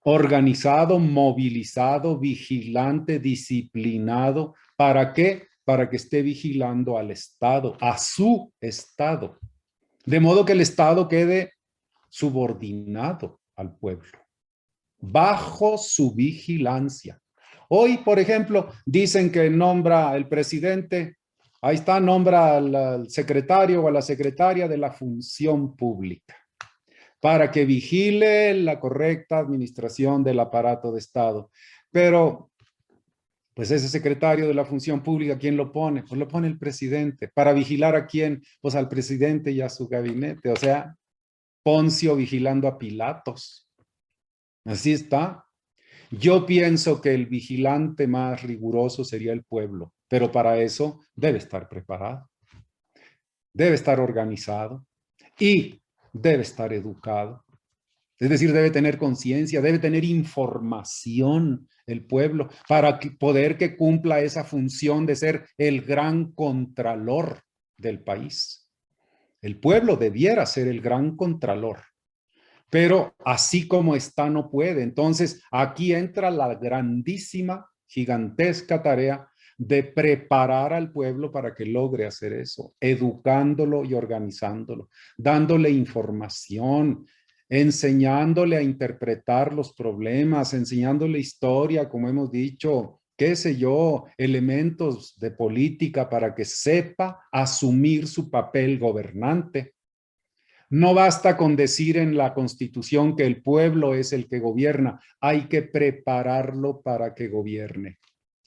Organizado, movilizado, vigilante, disciplinado. ¿Para qué? Para que esté vigilando al Estado, a su Estado. De modo que el Estado quede subordinado al pueblo, bajo su vigilancia. Hoy, por ejemplo, dicen que nombra el presidente, ahí está, nombra al secretario o a la secretaria de la función pública para que vigile la correcta administración del aparato de Estado. Pero, pues ese secretario de la función pública, ¿quién lo pone? Pues lo pone el presidente. ¿Para vigilar a quién? Pues al presidente y a su gabinete. O sea, Poncio vigilando a Pilatos. Así está. Yo pienso que el vigilante más riguroso sería el pueblo, pero para eso debe estar preparado, debe estar organizado y debe estar educado. Es decir, debe tener conciencia, debe tener información el pueblo para poder que cumpla esa función de ser el gran contralor del país. El pueblo debiera ser el gran contralor. Pero así como está, no puede. Entonces, aquí entra la grandísima, gigantesca tarea de preparar al pueblo para que logre hacer eso, educándolo y organizándolo, dándole información, enseñándole a interpretar los problemas, enseñándole historia, como hemos dicho, qué sé yo, elementos de política para que sepa asumir su papel gobernante. No basta con decir en la Constitución que el pueblo es el que gobierna, hay que prepararlo para que gobierne.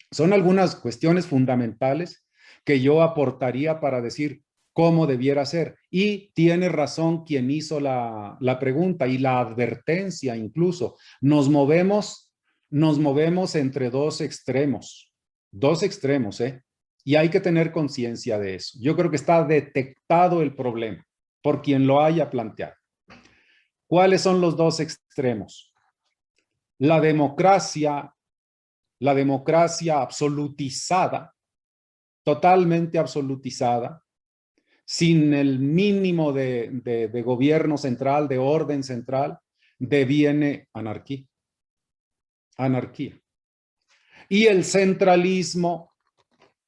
Son algunas cuestiones fundamentales que yo aportaría para decir cómo debiera ser. Y tiene razón quien hizo la pregunta y la advertencia incluso. Nos movemos entre dos extremos, ¿eh? Y hay que tener conciencia de eso. Yo creo que está detectado el problema por quien lo haya planteado. ¿Cuáles son los dos extremos? La democracia absolutizada, totalmente absolutizada, sin el mínimo de gobierno central, de orden central, deviene anarquía. Anarquía. Y el centralismo,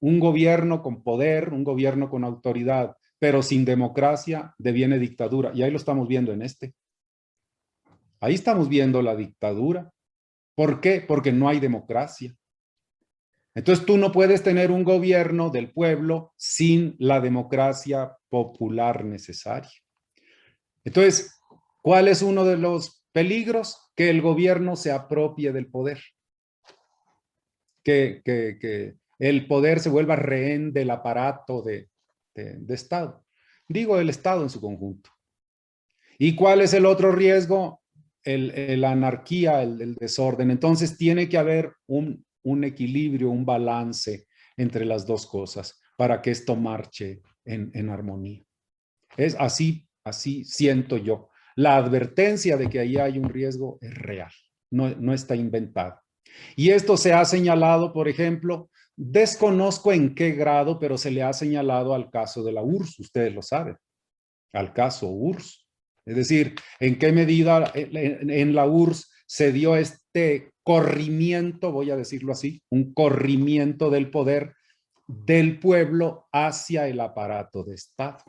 un gobierno con poder, un gobierno con autoridad, pero sin democracia, deviene dictadura. Y ahí lo estamos viendo en este. Ahí estamos viendo la dictadura. ¿Por qué? Porque no hay democracia. Entonces tú no puedes tener un gobierno del pueblo sin la democracia popular necesaria. Entonces, ¿cuál es uno de los peligros? Que el gobierno se apropie del poder. Que el poder se vuelva rehén del aparato de Estado. Digo, el Estado en su conjunto. ¿Y cuál es el otro riesgo? La anarquía, el desorden. Entonces tiene que haber un equilibrio, un balance entre las dos cosas para que esto marche en armonía. Es así siento yo. La advertencia de que ahí hay un riesgo es real, no está inventada. Y esto se ha señalado, por ejemplo, desconozco en qué grado, pero se le ha señalado al caso de la URSS, ustedes lo saben, al caso URSS. Es decir, en qué medida en la URSS se dio este corrimiento, voy a decirlo así, un corrimiento del poder del pueblo hacia el aparato de Estado.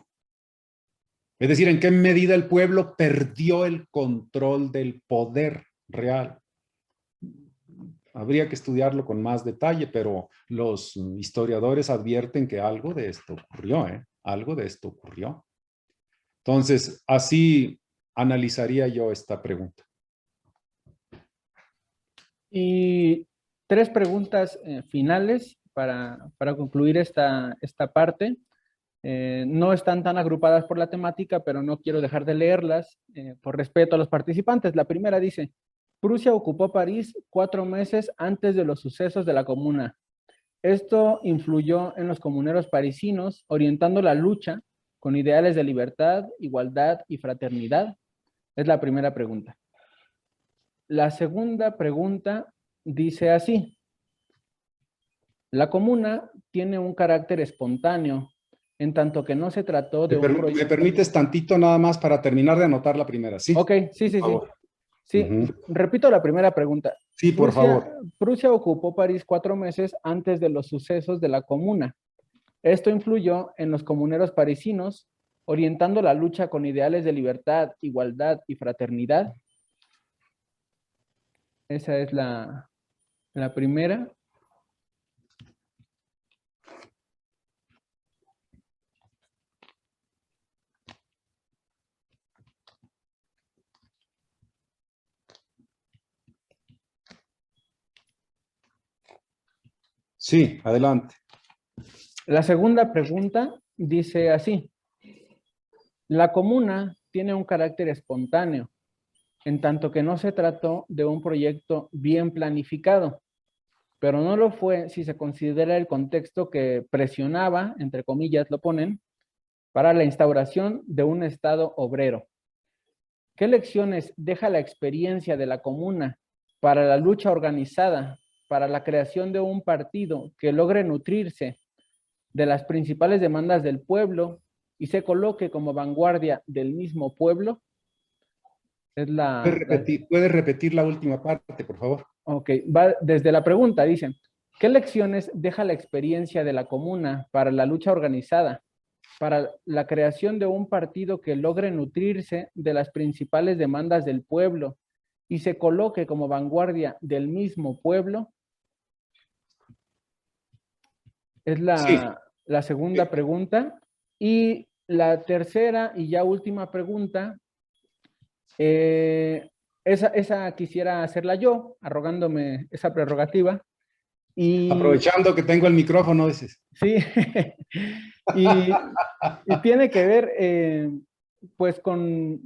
Es decir, en qué medida el pueblo perdió el control del poder real. Habría que estudiarlo con más detalle, pero los historiadores advierten que algo de esto ocurrió, ¿eh? Algo de esto ocurrió. Entonces, así analizaría yo esta pregunta. Y 3 preguntas finales para concluir esta parte. No están tan agrupadas por la temática, pero no quiero dejar de leerlas por respeto a los participantes. La primera dice: Prusia ocupó París 4 meses antes de los sucesos de la Comuna. Esto influyó en los comuneros parisinos, orientando la lucha con ideales de libertad, igualdad y fraternidad. Es la primera pregunta. La segunda pregunta dice así: la Comuna tiene un carácter espontáneo, en tanto que no se trató de un proyecto... ¿Me permites tantito nada más para terminar de anotar la primera? ¿Sí? Ok, sí. Sí, repito la primera pregunta. Sí, por favor. Prusia ocupó París 4 meses antes de los sucesos de la Comuna. Esto influyó en los comuneros parisinos, orientando la lucha con ideales de libertad, igualdad y fraternidad. Esa es la primera. Sí, adelante. La segunda pregunta dice así: la Comuna tiene un carácter espontáneo, en tanto que no se trató de un proyecto bien planificado, pero no lo fue si se considera el contexto que presionaba, entre comillas lo ponen, para la instauración de un Estado obrero. ¿Qué lecciones deja la experiencia de la Comuna para la lucha organizada, para la creación de un partido que logre nutrirse de las principales demandas del pueblo y se coloque como vanguardia del mismo pueblo? Es ¿Puedes repetir la última parte, por favor? Ok, va desde la pregunta, dicen: ¿qué lecciones deja la experiencia de la Comuna para la lucha organizada, para la creación de un partido que logre nutrirse de las principales demandas del pueblo y se coloque como vanguardia del mismo pueblo? Es Sí. la segunda pregunta. Y la tercera y ya última pregunta, esa quisiera hacerla yo, arrogándome esa prerrogativa. Y Aprovechando que tengo el micrófono, dices. sí, y tiene que ver pues con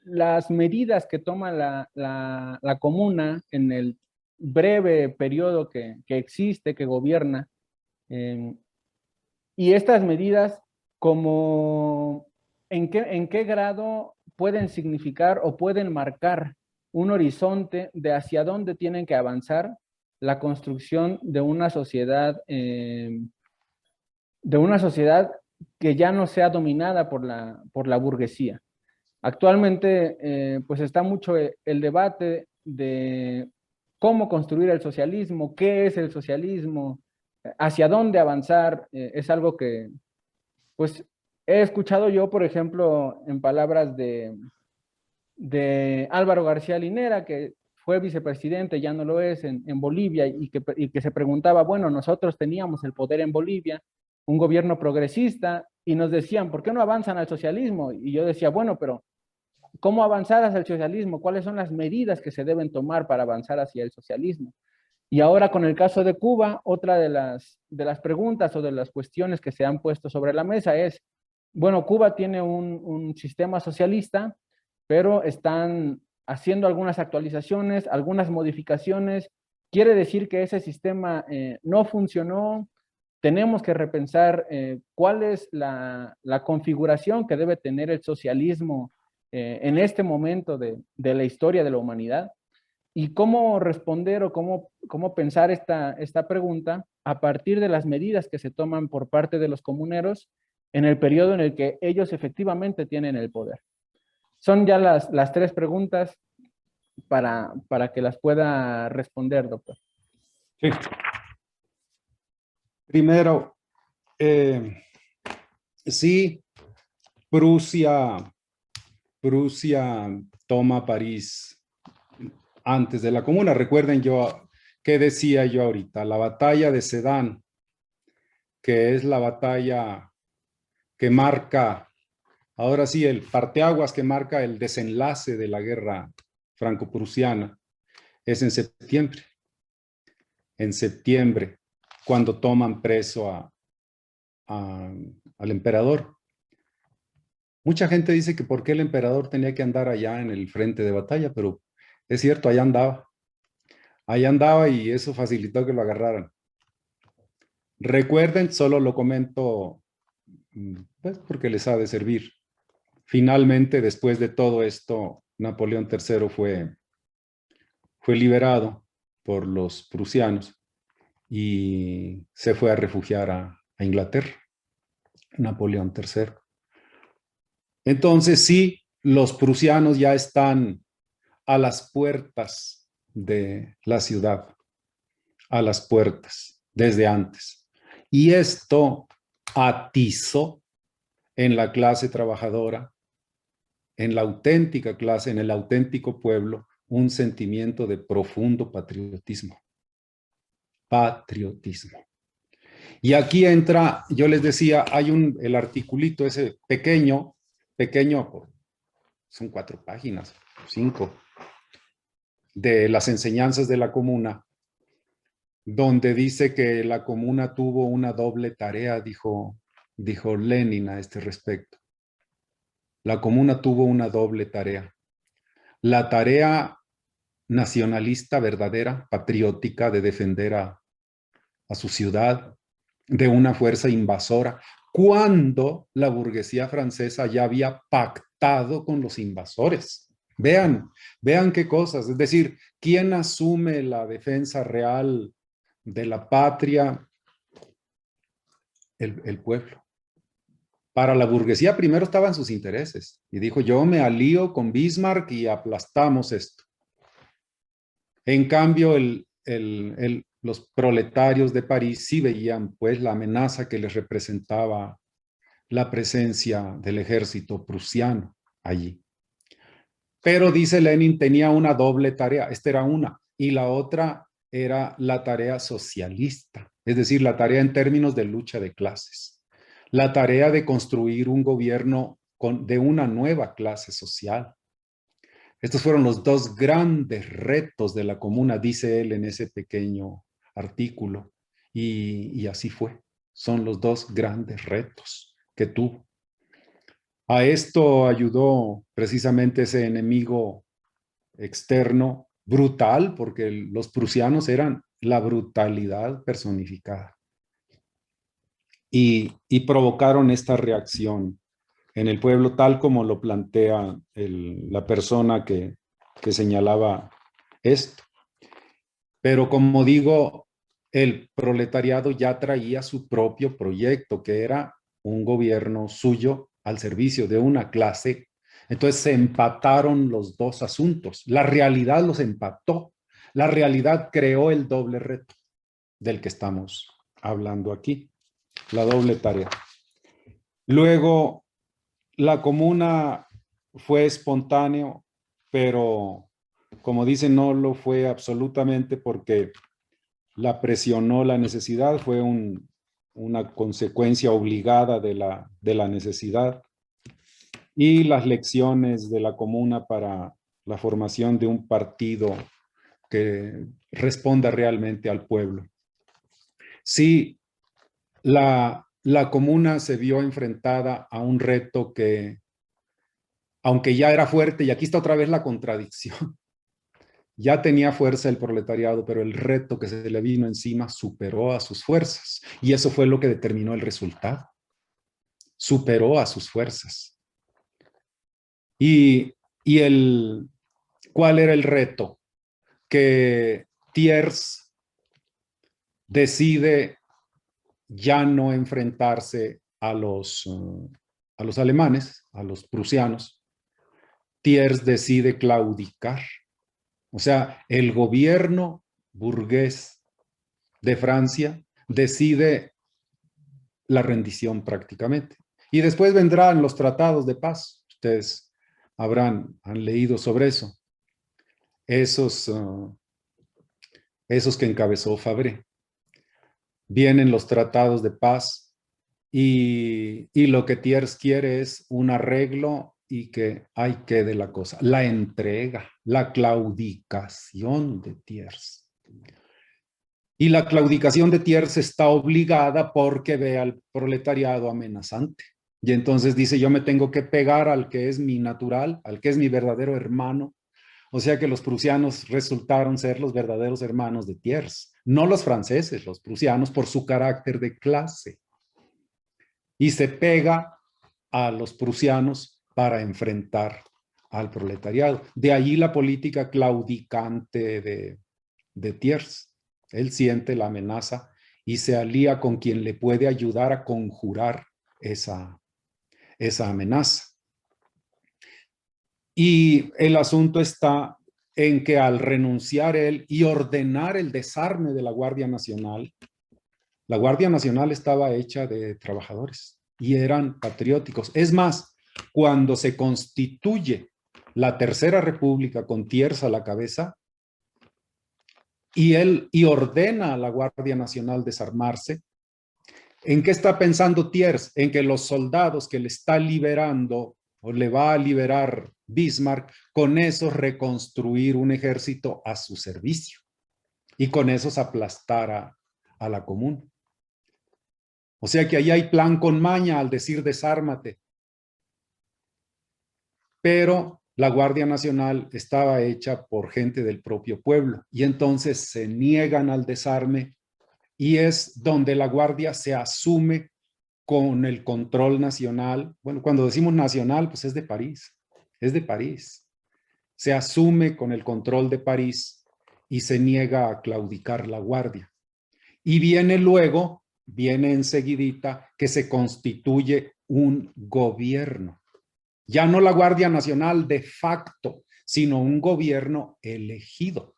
las medidas que toma la comuna en el breve periodo que existe, que gobierna. Y estas medidas, como en qué grado pueden significar o pueden marcar un horizonte de hacia dónde tienen que avanzar la construcción de una sociedad que ya no sea dominada por la burguesía. Actualmente, pues está mucho el debate de cómo construir el socialismo, qué es el socialismo, hacia dónde avanzar. Es algo que, pues, he escuchado yo, por ejemplo, en palabras de Álvaro García Linera, que fue vicepresidente, ya no lo es, en Bolivia, y que se preguntaba, bueno, nosotros teníamos el poder en Bolivia, un gobierno progresista, y nos decían, ¿por qué no avanzan al socialismo? Y yo decía, bueno, pero ¿cómo avanzar hacia el socialismo? ¿Cuáles son las medidas que se deben tomar para avanzar hacia el socialismo? Y ahora con el caso de Cuba, otra de las preguntas o de las cuestiones que se han puesto sobre la mesa es, bueno, Cuba tiene un sistema socialista, pero están haciendo algunas actualizaciones, algunas modificaciones. Quiere decir que ese sistema no funcionó. Tenemos que repensar cuál es la configuración que debe tener el socialismo en este momento de la historia de la humanidad. Y cómo responder o cómo pensar esta pregunta a partir de las medidas que se toman por parte de los comuneros en el periodo en el que ellos efectivamente tienen el poder. Son ya las tres preguntas para que las pueda responder, doctor. Sí. Primero, sí, Prusia toma París antes de la Comuna. Recuerden qué decía yo ahorita, la batalla de Sedan, que es la batalla que marca, ahora sí, el parteaguas que marca el desenlace de la guerra franco-prusiana, es en septiembre. En septiembre, cuando toman preso al emperador. Mucha gente dice que por qué el emperador tenía que andar allá en el frente de batalla, pero es cierto, allá andaba. Allá andaba y eso facilitó que lo agarraran. Recuerden, solo lo comento pues porque les ha de servir. Finalmente, después de todo esto, Napoleón III fue liberado por los prusianos y se fue a refugiar a Inglaterra, Napoleón III. Entonces, sí, los prusianos ya están a las puertas de la ciudad, a las puertas, desde antes. Y esto atizó en la clase trabajadora, en la auténtica clase, en el auténtico pueblo, un sentimiento de profundo patriotismo. Patriotismo. Y aquí entra, yo les decía, hay el articulito ese pequeño, son 4 páginas, 5, de las enseñanzas de la comuna, donde dice que la comuna tuvo una doble tarea, dijo Lenin a este respecto. La comuna tuvo una doble tarea. La tarea nacionalista verdadera, patriótica, de defender a su ciudad de una fuerza invasora, cuando la burguesía francesa ya había pactado con los invasores. Vean qué cosas. Es decir, ¿quién asume la defensa real de la patria? El pueblo. Para la burguesía primero estaban sus intereses y dijo, yo me alío con Bismarck y aplastamos esto. En cambio, los proletarios de París sí veían pues la amenaza que les representaba la presencia del ejército prusiano allí. Pero dice Lenin, tenía una doble tarea. Esta era una. Y la otra era la tarea socialista, es decir, la tarea en términos de lucha de clases. La tarea de construir un gobierno de una nueva clase social. Estos fueron los dos grandes retos de la comuna, dice él en ese pequeño artículo. Y así fue. Son los dos grandes retos que tuvo. A esto ayudó precisamente ese enemigo externo brutal, porque los prusianos eran la brutalidad personificada. Y provocaron esta reacción en el pueblo, tal como lo plantea la persona que señalaba esto. Pero como digo, el proletariado ya traía su propio proyecto, que era un gobierno suyo al servicio de una clase. Entonces se empataron los dos asuntos. La realidad los empató. La realidad creó el doble reto del que estamos hablando aquí, la doble tarea. Luego, la comuna fue espontáneo, pero como dicen, no lo fue absolutamente porque la presionó la necesidad, fue una consecuencia obligada de la necesidad. Y las lecciones de la comuna para la formación de un partido que responda realmente al pueblo. Sí, la comuna se vio enfrentada a un reto que, aunque ya era fuerte, y aquí está otra vez la contradicción, ya tenía fuerza el proletariado, pero el reto que se le vino encima superó a sus fuerzas. Y eso fue lo que determinó el resultado. Superó a sus fuerzas. ¿Cuál era el reto? Que Thiers decide ya no enfrentarse a los alemanes, a los prusianos. Thiers decide claudicar. O sea, el gobierno burgués de Francia decide la rendición prácticamente. Y después vendrán los tratados de paz. Ustedes han leído sobre eso. Esos que encabezó Fabré. Vienen los tratados de paz y lo que Thiers quiere es un arreglo y que ahí quede la cosa. La entrega, la claudicación de Thiers. Y la claudicación de Thiers está obligada porque ve al proletariado amenazante. Y entonces dice, yo me tengo que pegar al que es mi natural, al que es mi verdadero hermano. O sea que los prusianos resultaron ser los verdaderos hermanos de Thiers. No los franceses, los prusianos por su carácter de clase. Y se pega a los prusianos para enfrentar al proletariado. De allí la política claudicante de Thiers. Él siente la amenaza y se alía con quien le puede ayudar a conjurar esa amenaza. Y el asunto está en que al renunciar él y ordenar el desarme de la Guardia Nacional, la Guardia Nacional estaba hecha de trabajadores y eran patrióticos. Es más, cuando se constituye la Tercera República con Thiers a la cabeza, y ordena a la Guardia Nacional desarmarse, ¿en qué está pensando Thiers? En que los soldados que le está liberando o le va a liberar Bismarck, con eso reconstruir un ejército a su servicio y con esos aplastar a la comuna. O sea que ahí hay plan con maña al decir desármate. Pero la Guardia Nacional estaba hecha por gente del propio pueblo y entonces se niegan al desarme y es donde la Guardia se asume con el control nacional. Bueno, cuando decimos nacional, pues es de París, es de París. Se asume con el control de París y se niega a claudicar la Guardia. Y viene enseguidita que se constituye un gobierno. Ya no la Guardia Nacional de facto, sino un gobierno elegido,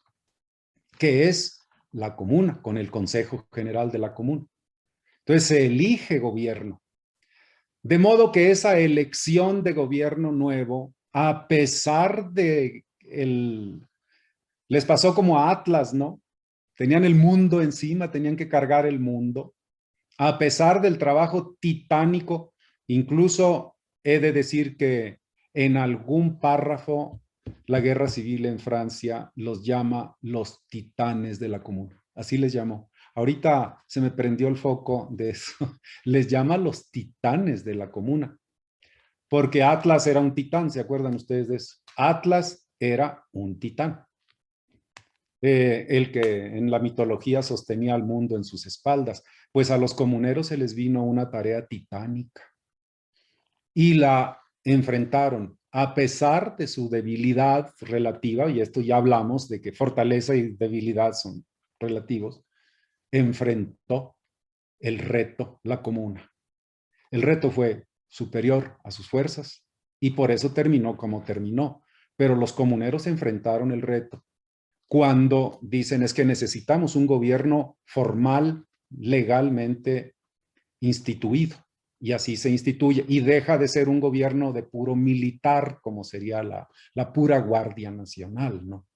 que es la comuna, con el Consejo General de la Comuna. Entonces se elige gobierno. De modo que esa elección de gobierno nuevo, a pesar de les pasó como a Atlas, ¿no? Tenían el mundo encima, tenían que cargar el mundo. A pesar del trabajo titánico, incluso he de decir que en algún párrafo la guerra civil en Francia los llama los titanes de la comuna. Así les llamó. Ahorita se me prendió el foco de eso. Les llama los titanes de la comuna. Porque Atlas era un titán, ¿se acuerdan ustedes de eso? Atlas era un titán. El que en la mitología sostenía al mundo en sus espaldas. Pues a los comuneros se les vino una tarea titánica y la enfrentaron a pesar de su debilidad relativa, y esto ya hablamos de que fortaleza y debilidad son relativos, enfrentó el reto, la comuna. El reto fue superior a sus fuerzas y por eso terminó como terminó, pero los comuneros enfrentaron el reto. Cuando dicen es que necesitamos un gobierno formal, legalmente instituido, y así se instituye, y deja de ser un gobierno de puro militar, como sería la pura Guardia Nacional, ¿no?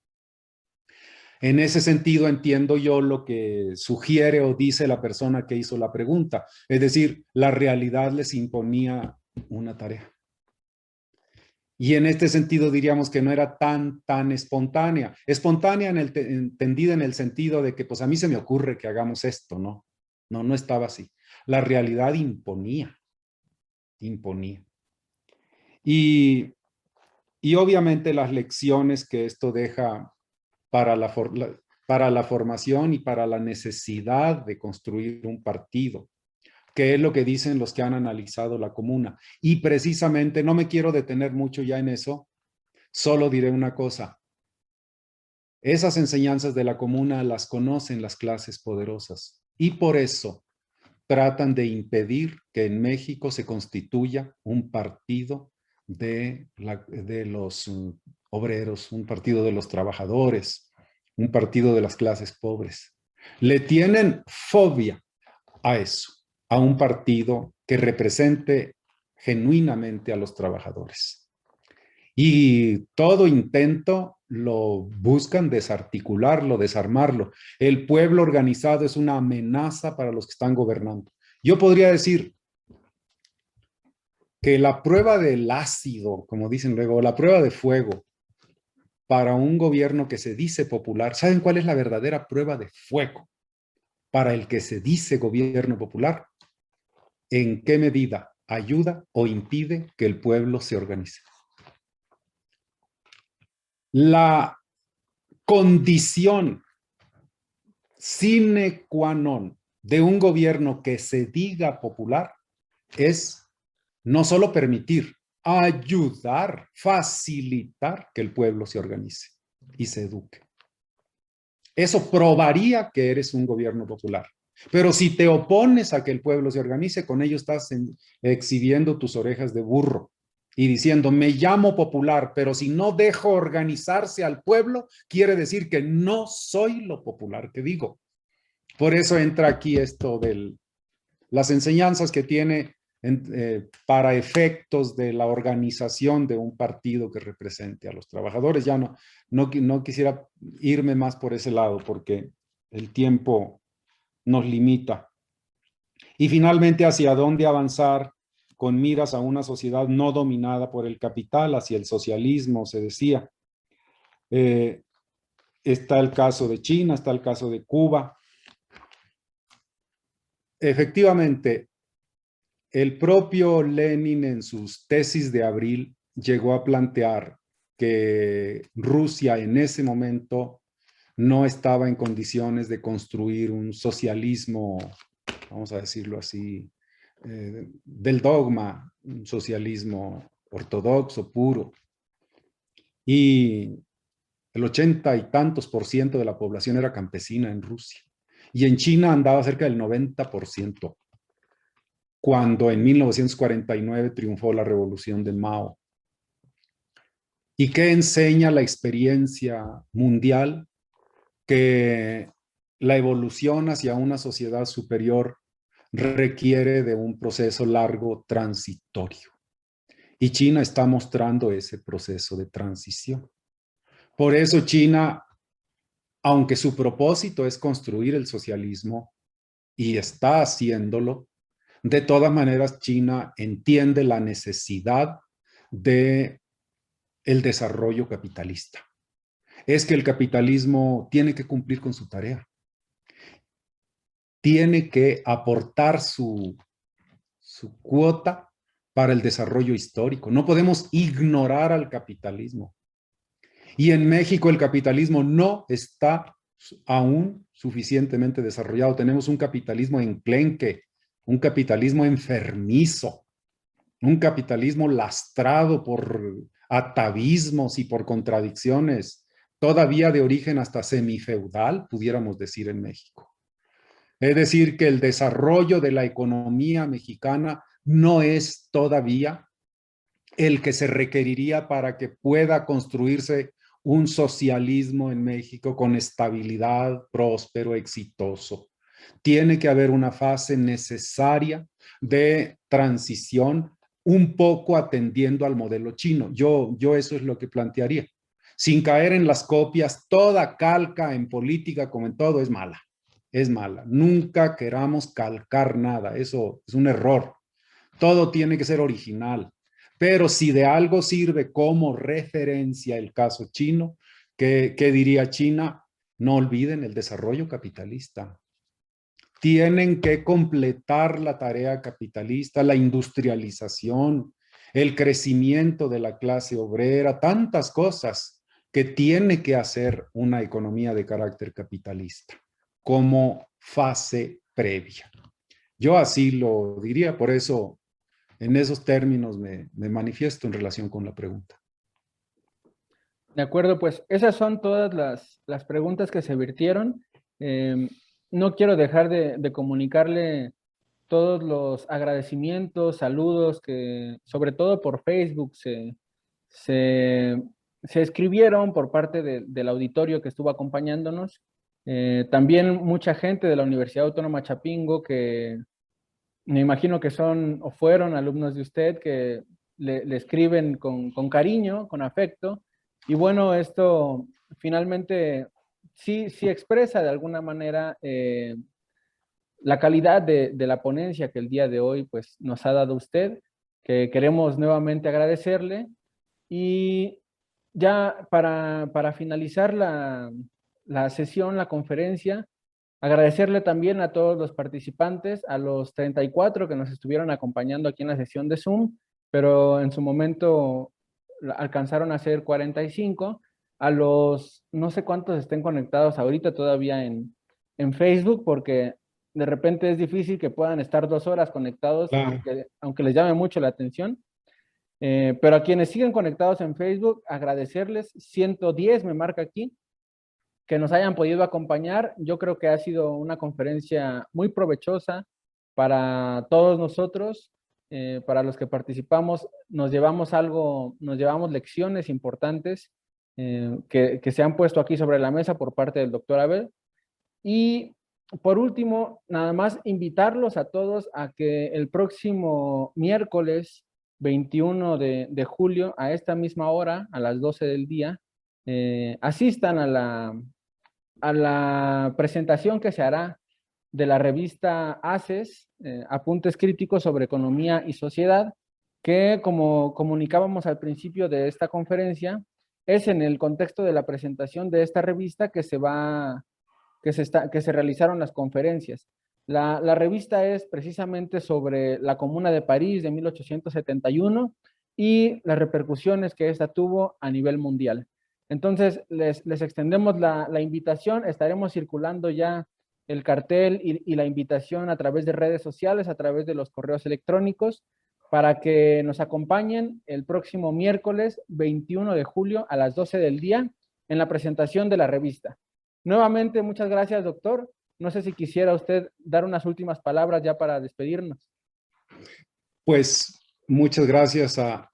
En ese sentido entiendo yo lo que sugiere o dice la persona que hizo la pregunta, es decir, la realidad les imponía una tarea. Y en este sentido diríamos que no era tan espontánea. Espontánea entendida en el sentido de que pues a mí se me ocurre que hagamos esto, ¿no? No estaba así. La realidad imponía. Y obviamente las lecciones que esto deja para la formación y para la necesidad de construir un partido, que es lo que dicen los que han analizado la comuna. Y precisamente, no me quiero detener mucho ya en eso, solo diré una cosa. Esas enseñanzas de la comuna las conocen las clases poderosas y por eso tratan de impedir que en México se constituya un partido de los obreros, un partido de los trabajadores, un partido de las clases pobres. Le tienen fobia a eso, a un partido que represente genuinamente a los trabajadores. Y todo intento lo buscan desarticularlo, desarmarlo. El pueblo organizado es una amenaza para los que están gobernando. Yo podría decir que la prueba del ácido, como dicen luego, la prueba de fuego para un gobierno que se dice popular, ¿saben cuál es la verdadera prueba de fuego para el que se dice gobierno popular? ¿En qué medida ayuda o impide que el pueblo se organice? La condición sine qua non de un gobierno que se diga popular es no solo permitir, ayudar, facilitar que el pueblo se organice y se eduque. Eso probaría que eres un gobierno popular. Pero si te opones a que el pueblo se organice, con ello estás exhibiendo tus orejas de burro y diciendo, me llamo popular, pero si no dejo organizarse al pueblo, quiere decir que no soy lo popular que digo. Por eso entra aquí esto de las enseñanzas que tiene para efectos de la organización de un partido que represente a los trabajadores. Ya no quisiera irme más por ese lado porque el tiempo nos limita. Y finalmente, ¿hacia dónde avanzar con miras a una sociedad no dominada por el capital, hacia el socialismo, se decía? Está el caso de China, está el caso de Cuba. Efectivamente, el propio Lenin en sus tesis de abril llegó a plantear que Rusia en ese momento no estaba en condiciones de construir un socialismo, vamos a decirlo así, del dogma, un socialismo ortodoxo, puro. Y el 80 y tantos por ciento de la población era campesina en Rusia. Y en China andaba cerca del 90%, cuando en 1949 triunfó la revolución de Mao. ¿Y qué enseña la experiencia mundial? Que la evolución hacia una sociedad superior requiere de un proceso largo transitorio. Y China está mostrando ese proceso de transición. Por eso China, aunque su propósito es construir el socialismo, y está haciéndolo, de todas maneras China entiende la necesidad de el desarrollo capitalista. Es que el capitalismo tiene que cumplir con su tarea. Tiene que aportar su cuota para el desarrollo histórico. No podemos ignorar al capitalismo. Y en México el capitalismo no está aún suficientemente desarrollado. Tenemos un capitalismo enclenque, un capitalismo enfermizo, un capitalismo lastrado por atavismos y por contradicciones, todavía de origen hasta semifeudal, pudiéramos decir en México. Es decir, que el desarrollo de la economía mexicana no es todavía el que se requeriría para que pueda construirse un socialismo en México con estabilidad, próspero, exitoso. Tiene que haber una fase necesaria de transición, un poco atendiendo al modelo chino. Yo eso es lo que plantearía. Sin caer en las copias, toda calca en política como en todo es mala. Es mala. Nunca queramos calcar nada. Eso es un error. Todo tiene que ser original. Pero si de algo sirve como referencia el caso chino, ¿qué diría China? No olviden el desarrollo capitalista. Tienen que completar la tarea capitalista, la industrialización, el crecimiento de la clase obrera, tantas cosas que tiene que hacer una economía de carácter capitalista como fase previa. Yo así lo diría, por eso en esos términos me manifiesto en relación con la pregunta. De acuerdo, pues esas son todas las preguntas que se virtieron. No quiero dejar de comunicarle todos los agradecimientos, saludos que sobre todo por Facebook se escribieron por parte del auditorio que estuvo acompañándonos. También mucha gente de la Universidad Autónoma Chapingo que me imagino que son o fueron alumnos de usted que le escriben con cariño, con afecto. Y bueno, esto finalmente sí expresa de alguna manera la calidad de la ponencia que el día de hoy pues, nos ha dado usted, que queremos nuevamente agradecerle. Y ya para finalizar la sesión, la conferencia, agradecerle también a todos los participantes, a los 34 que nos estuvieron acompañando aquí en la sesión de Zoom, pero en su momento alcanzaron a ser 45, a los no sé cuántos estén conectados ahorita todavía en Facebook, porque de repente es difícil que puedan estar 2 horas conectados, Claro. aunque les llame mucho la atención. Pero a quienes siguen conectados en Facebook, agradecerles, 110 me marca aquí, que nos hayan podido acompañar. Yo creo que ha sido una conferencia muy provechosa para todos nosotros, para los que participamos. Nos llevamos lecciones importantes que se han puesto aquí sobre la mesa por parte del doctor Abel. Y por último, nada más invitarlos a todos a que el próximo miércoles 21 de julio, a esta misma hora, a las 12 del día, asistan a la presentación que se hará de la revista ACES, Apuntes Críticos sobre Economía y Sociedad, que como comunicábamos al principio de esta conferencia, es en el contexto de la presentación de esta revista que se realizaron las conferencias. La revista es precisamente sobre la Comuna de París de 1871 y las repercusiones que esta tuvo a nivel mundial. Entonces, les extendemos la invitación. Estaremos circulando ya el cartel y la invitación a través de redes sociales, a través de los correos electrónicos, para que nos acompañen el próximo miércoles 21 de julio a las 12 del día en la presentación de la revista. Nuevamente, muchas gracias, doctor. No sé si quisiera usted dar unas últimas palabras ya para despedirnos. Pues muchas gracias a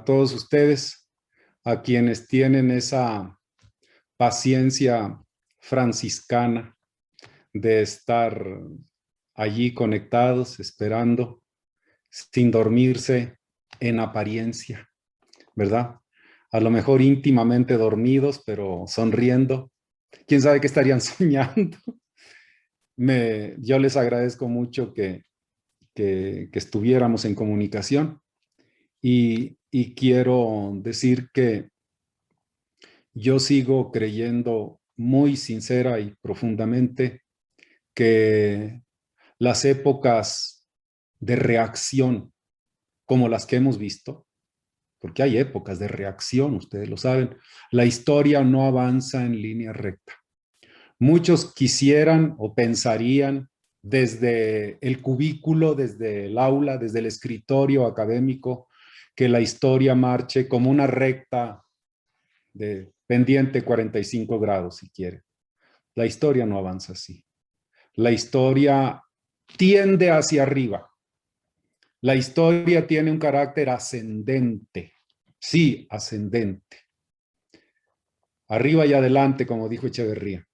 todos ustedes, a quienes tienen esa paciencia franciscana de estar allí conectados, esperando, sin dormirse en apariencia, ¿verdad? A lo mejor íntimamente dormidos, pero sonriendo. ¿Quién sabe qué estarían soñando? Yo les agradezco mucho que estuviéramos en comunicación y quiero decir que yo sigo creyendo muy sincera y profundamente que las épocas de reacción como las que hemos visto, porque hay épocas de reacción, ustedes lo saben, la historia no avanza en línea recta. Muchos quisieran o pensarían desde el cubículo, desde el aula, desde el escritorio académico, que la historia marche como una recta de pendiente 45 grados, si quiere. La historia no avanza así. La historia tiende hacia arriba. La historia tiene un carácter ascendente. Sí, ascendente. Arriba y adelante, como dijo Echeverría.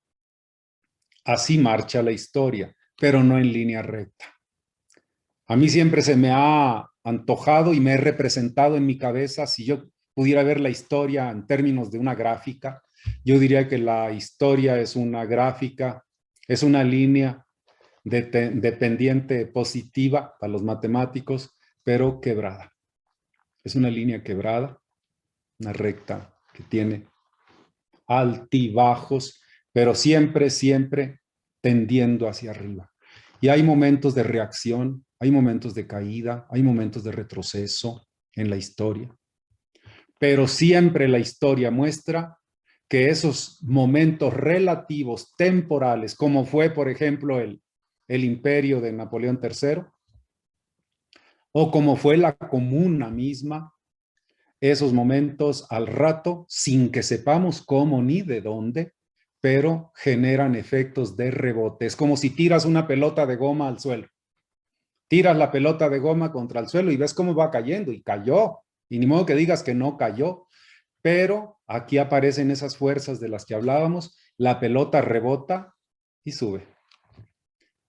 Así marcha la historia, pero no en línea recta. A mí siempre se me ha antojado y me he representado en mi cabeza, si yo pudiera ver la historia en términos de una gráfica, yo diría que la historia es una gráfica, es una línea de pendiente positiva para los matemáticos, pero quebrada. Es una línea quebrada, una recta que tiene altibajos, pero siempre, siempre tendiendo hacia arriba. Y hay momentos de reacción, hay momentos de caída, hay momentos de retroceso en la historia. Pero siempre la historia muestra que esos momentos relativos, temporales, como fue, por ejemplo, el imperio de Napoleón III, o como fue la comuna misma, esos momentos al rato, sin que sepamos cómo ni de dónde, pero generan efectos de rebote. Es como si tiras una pelota de goma al suelo. Tiras la pelota de goma contra el suelo y ves cómo va cayendo, y cayó. Y ni modo que digas que no cayó, pero aquí aparecen esas fuerzas de las que hablábamos, la pelota rebota y sube.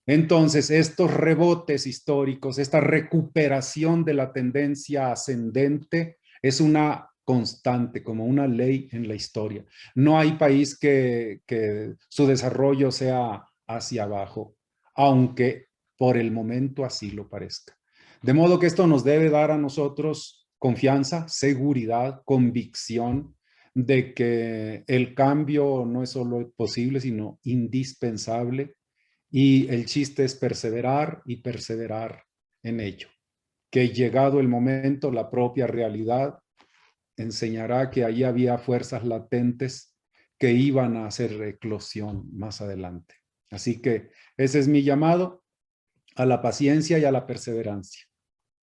Entonces, estos rebotes históricos, esta recuperación de la tendencia ascendente es una constante, como una ley en la historia. No hay país que su desarrollo sea hacia abajo, aunque por el momento así lo parezca. De modo que esto nos debe dar a nosotros confianza, seguridad, convicción de que el cambio no es solo posible, sino indispensable. Y el chiste es perseverar y perseverar en ello. Que llegado el momento, la propia realidad enseñará que ahí había fuerzas latentes que iban a hacer eclosión más adelante. Así que ese es mi llamado a la paciencia y a la perseverancia.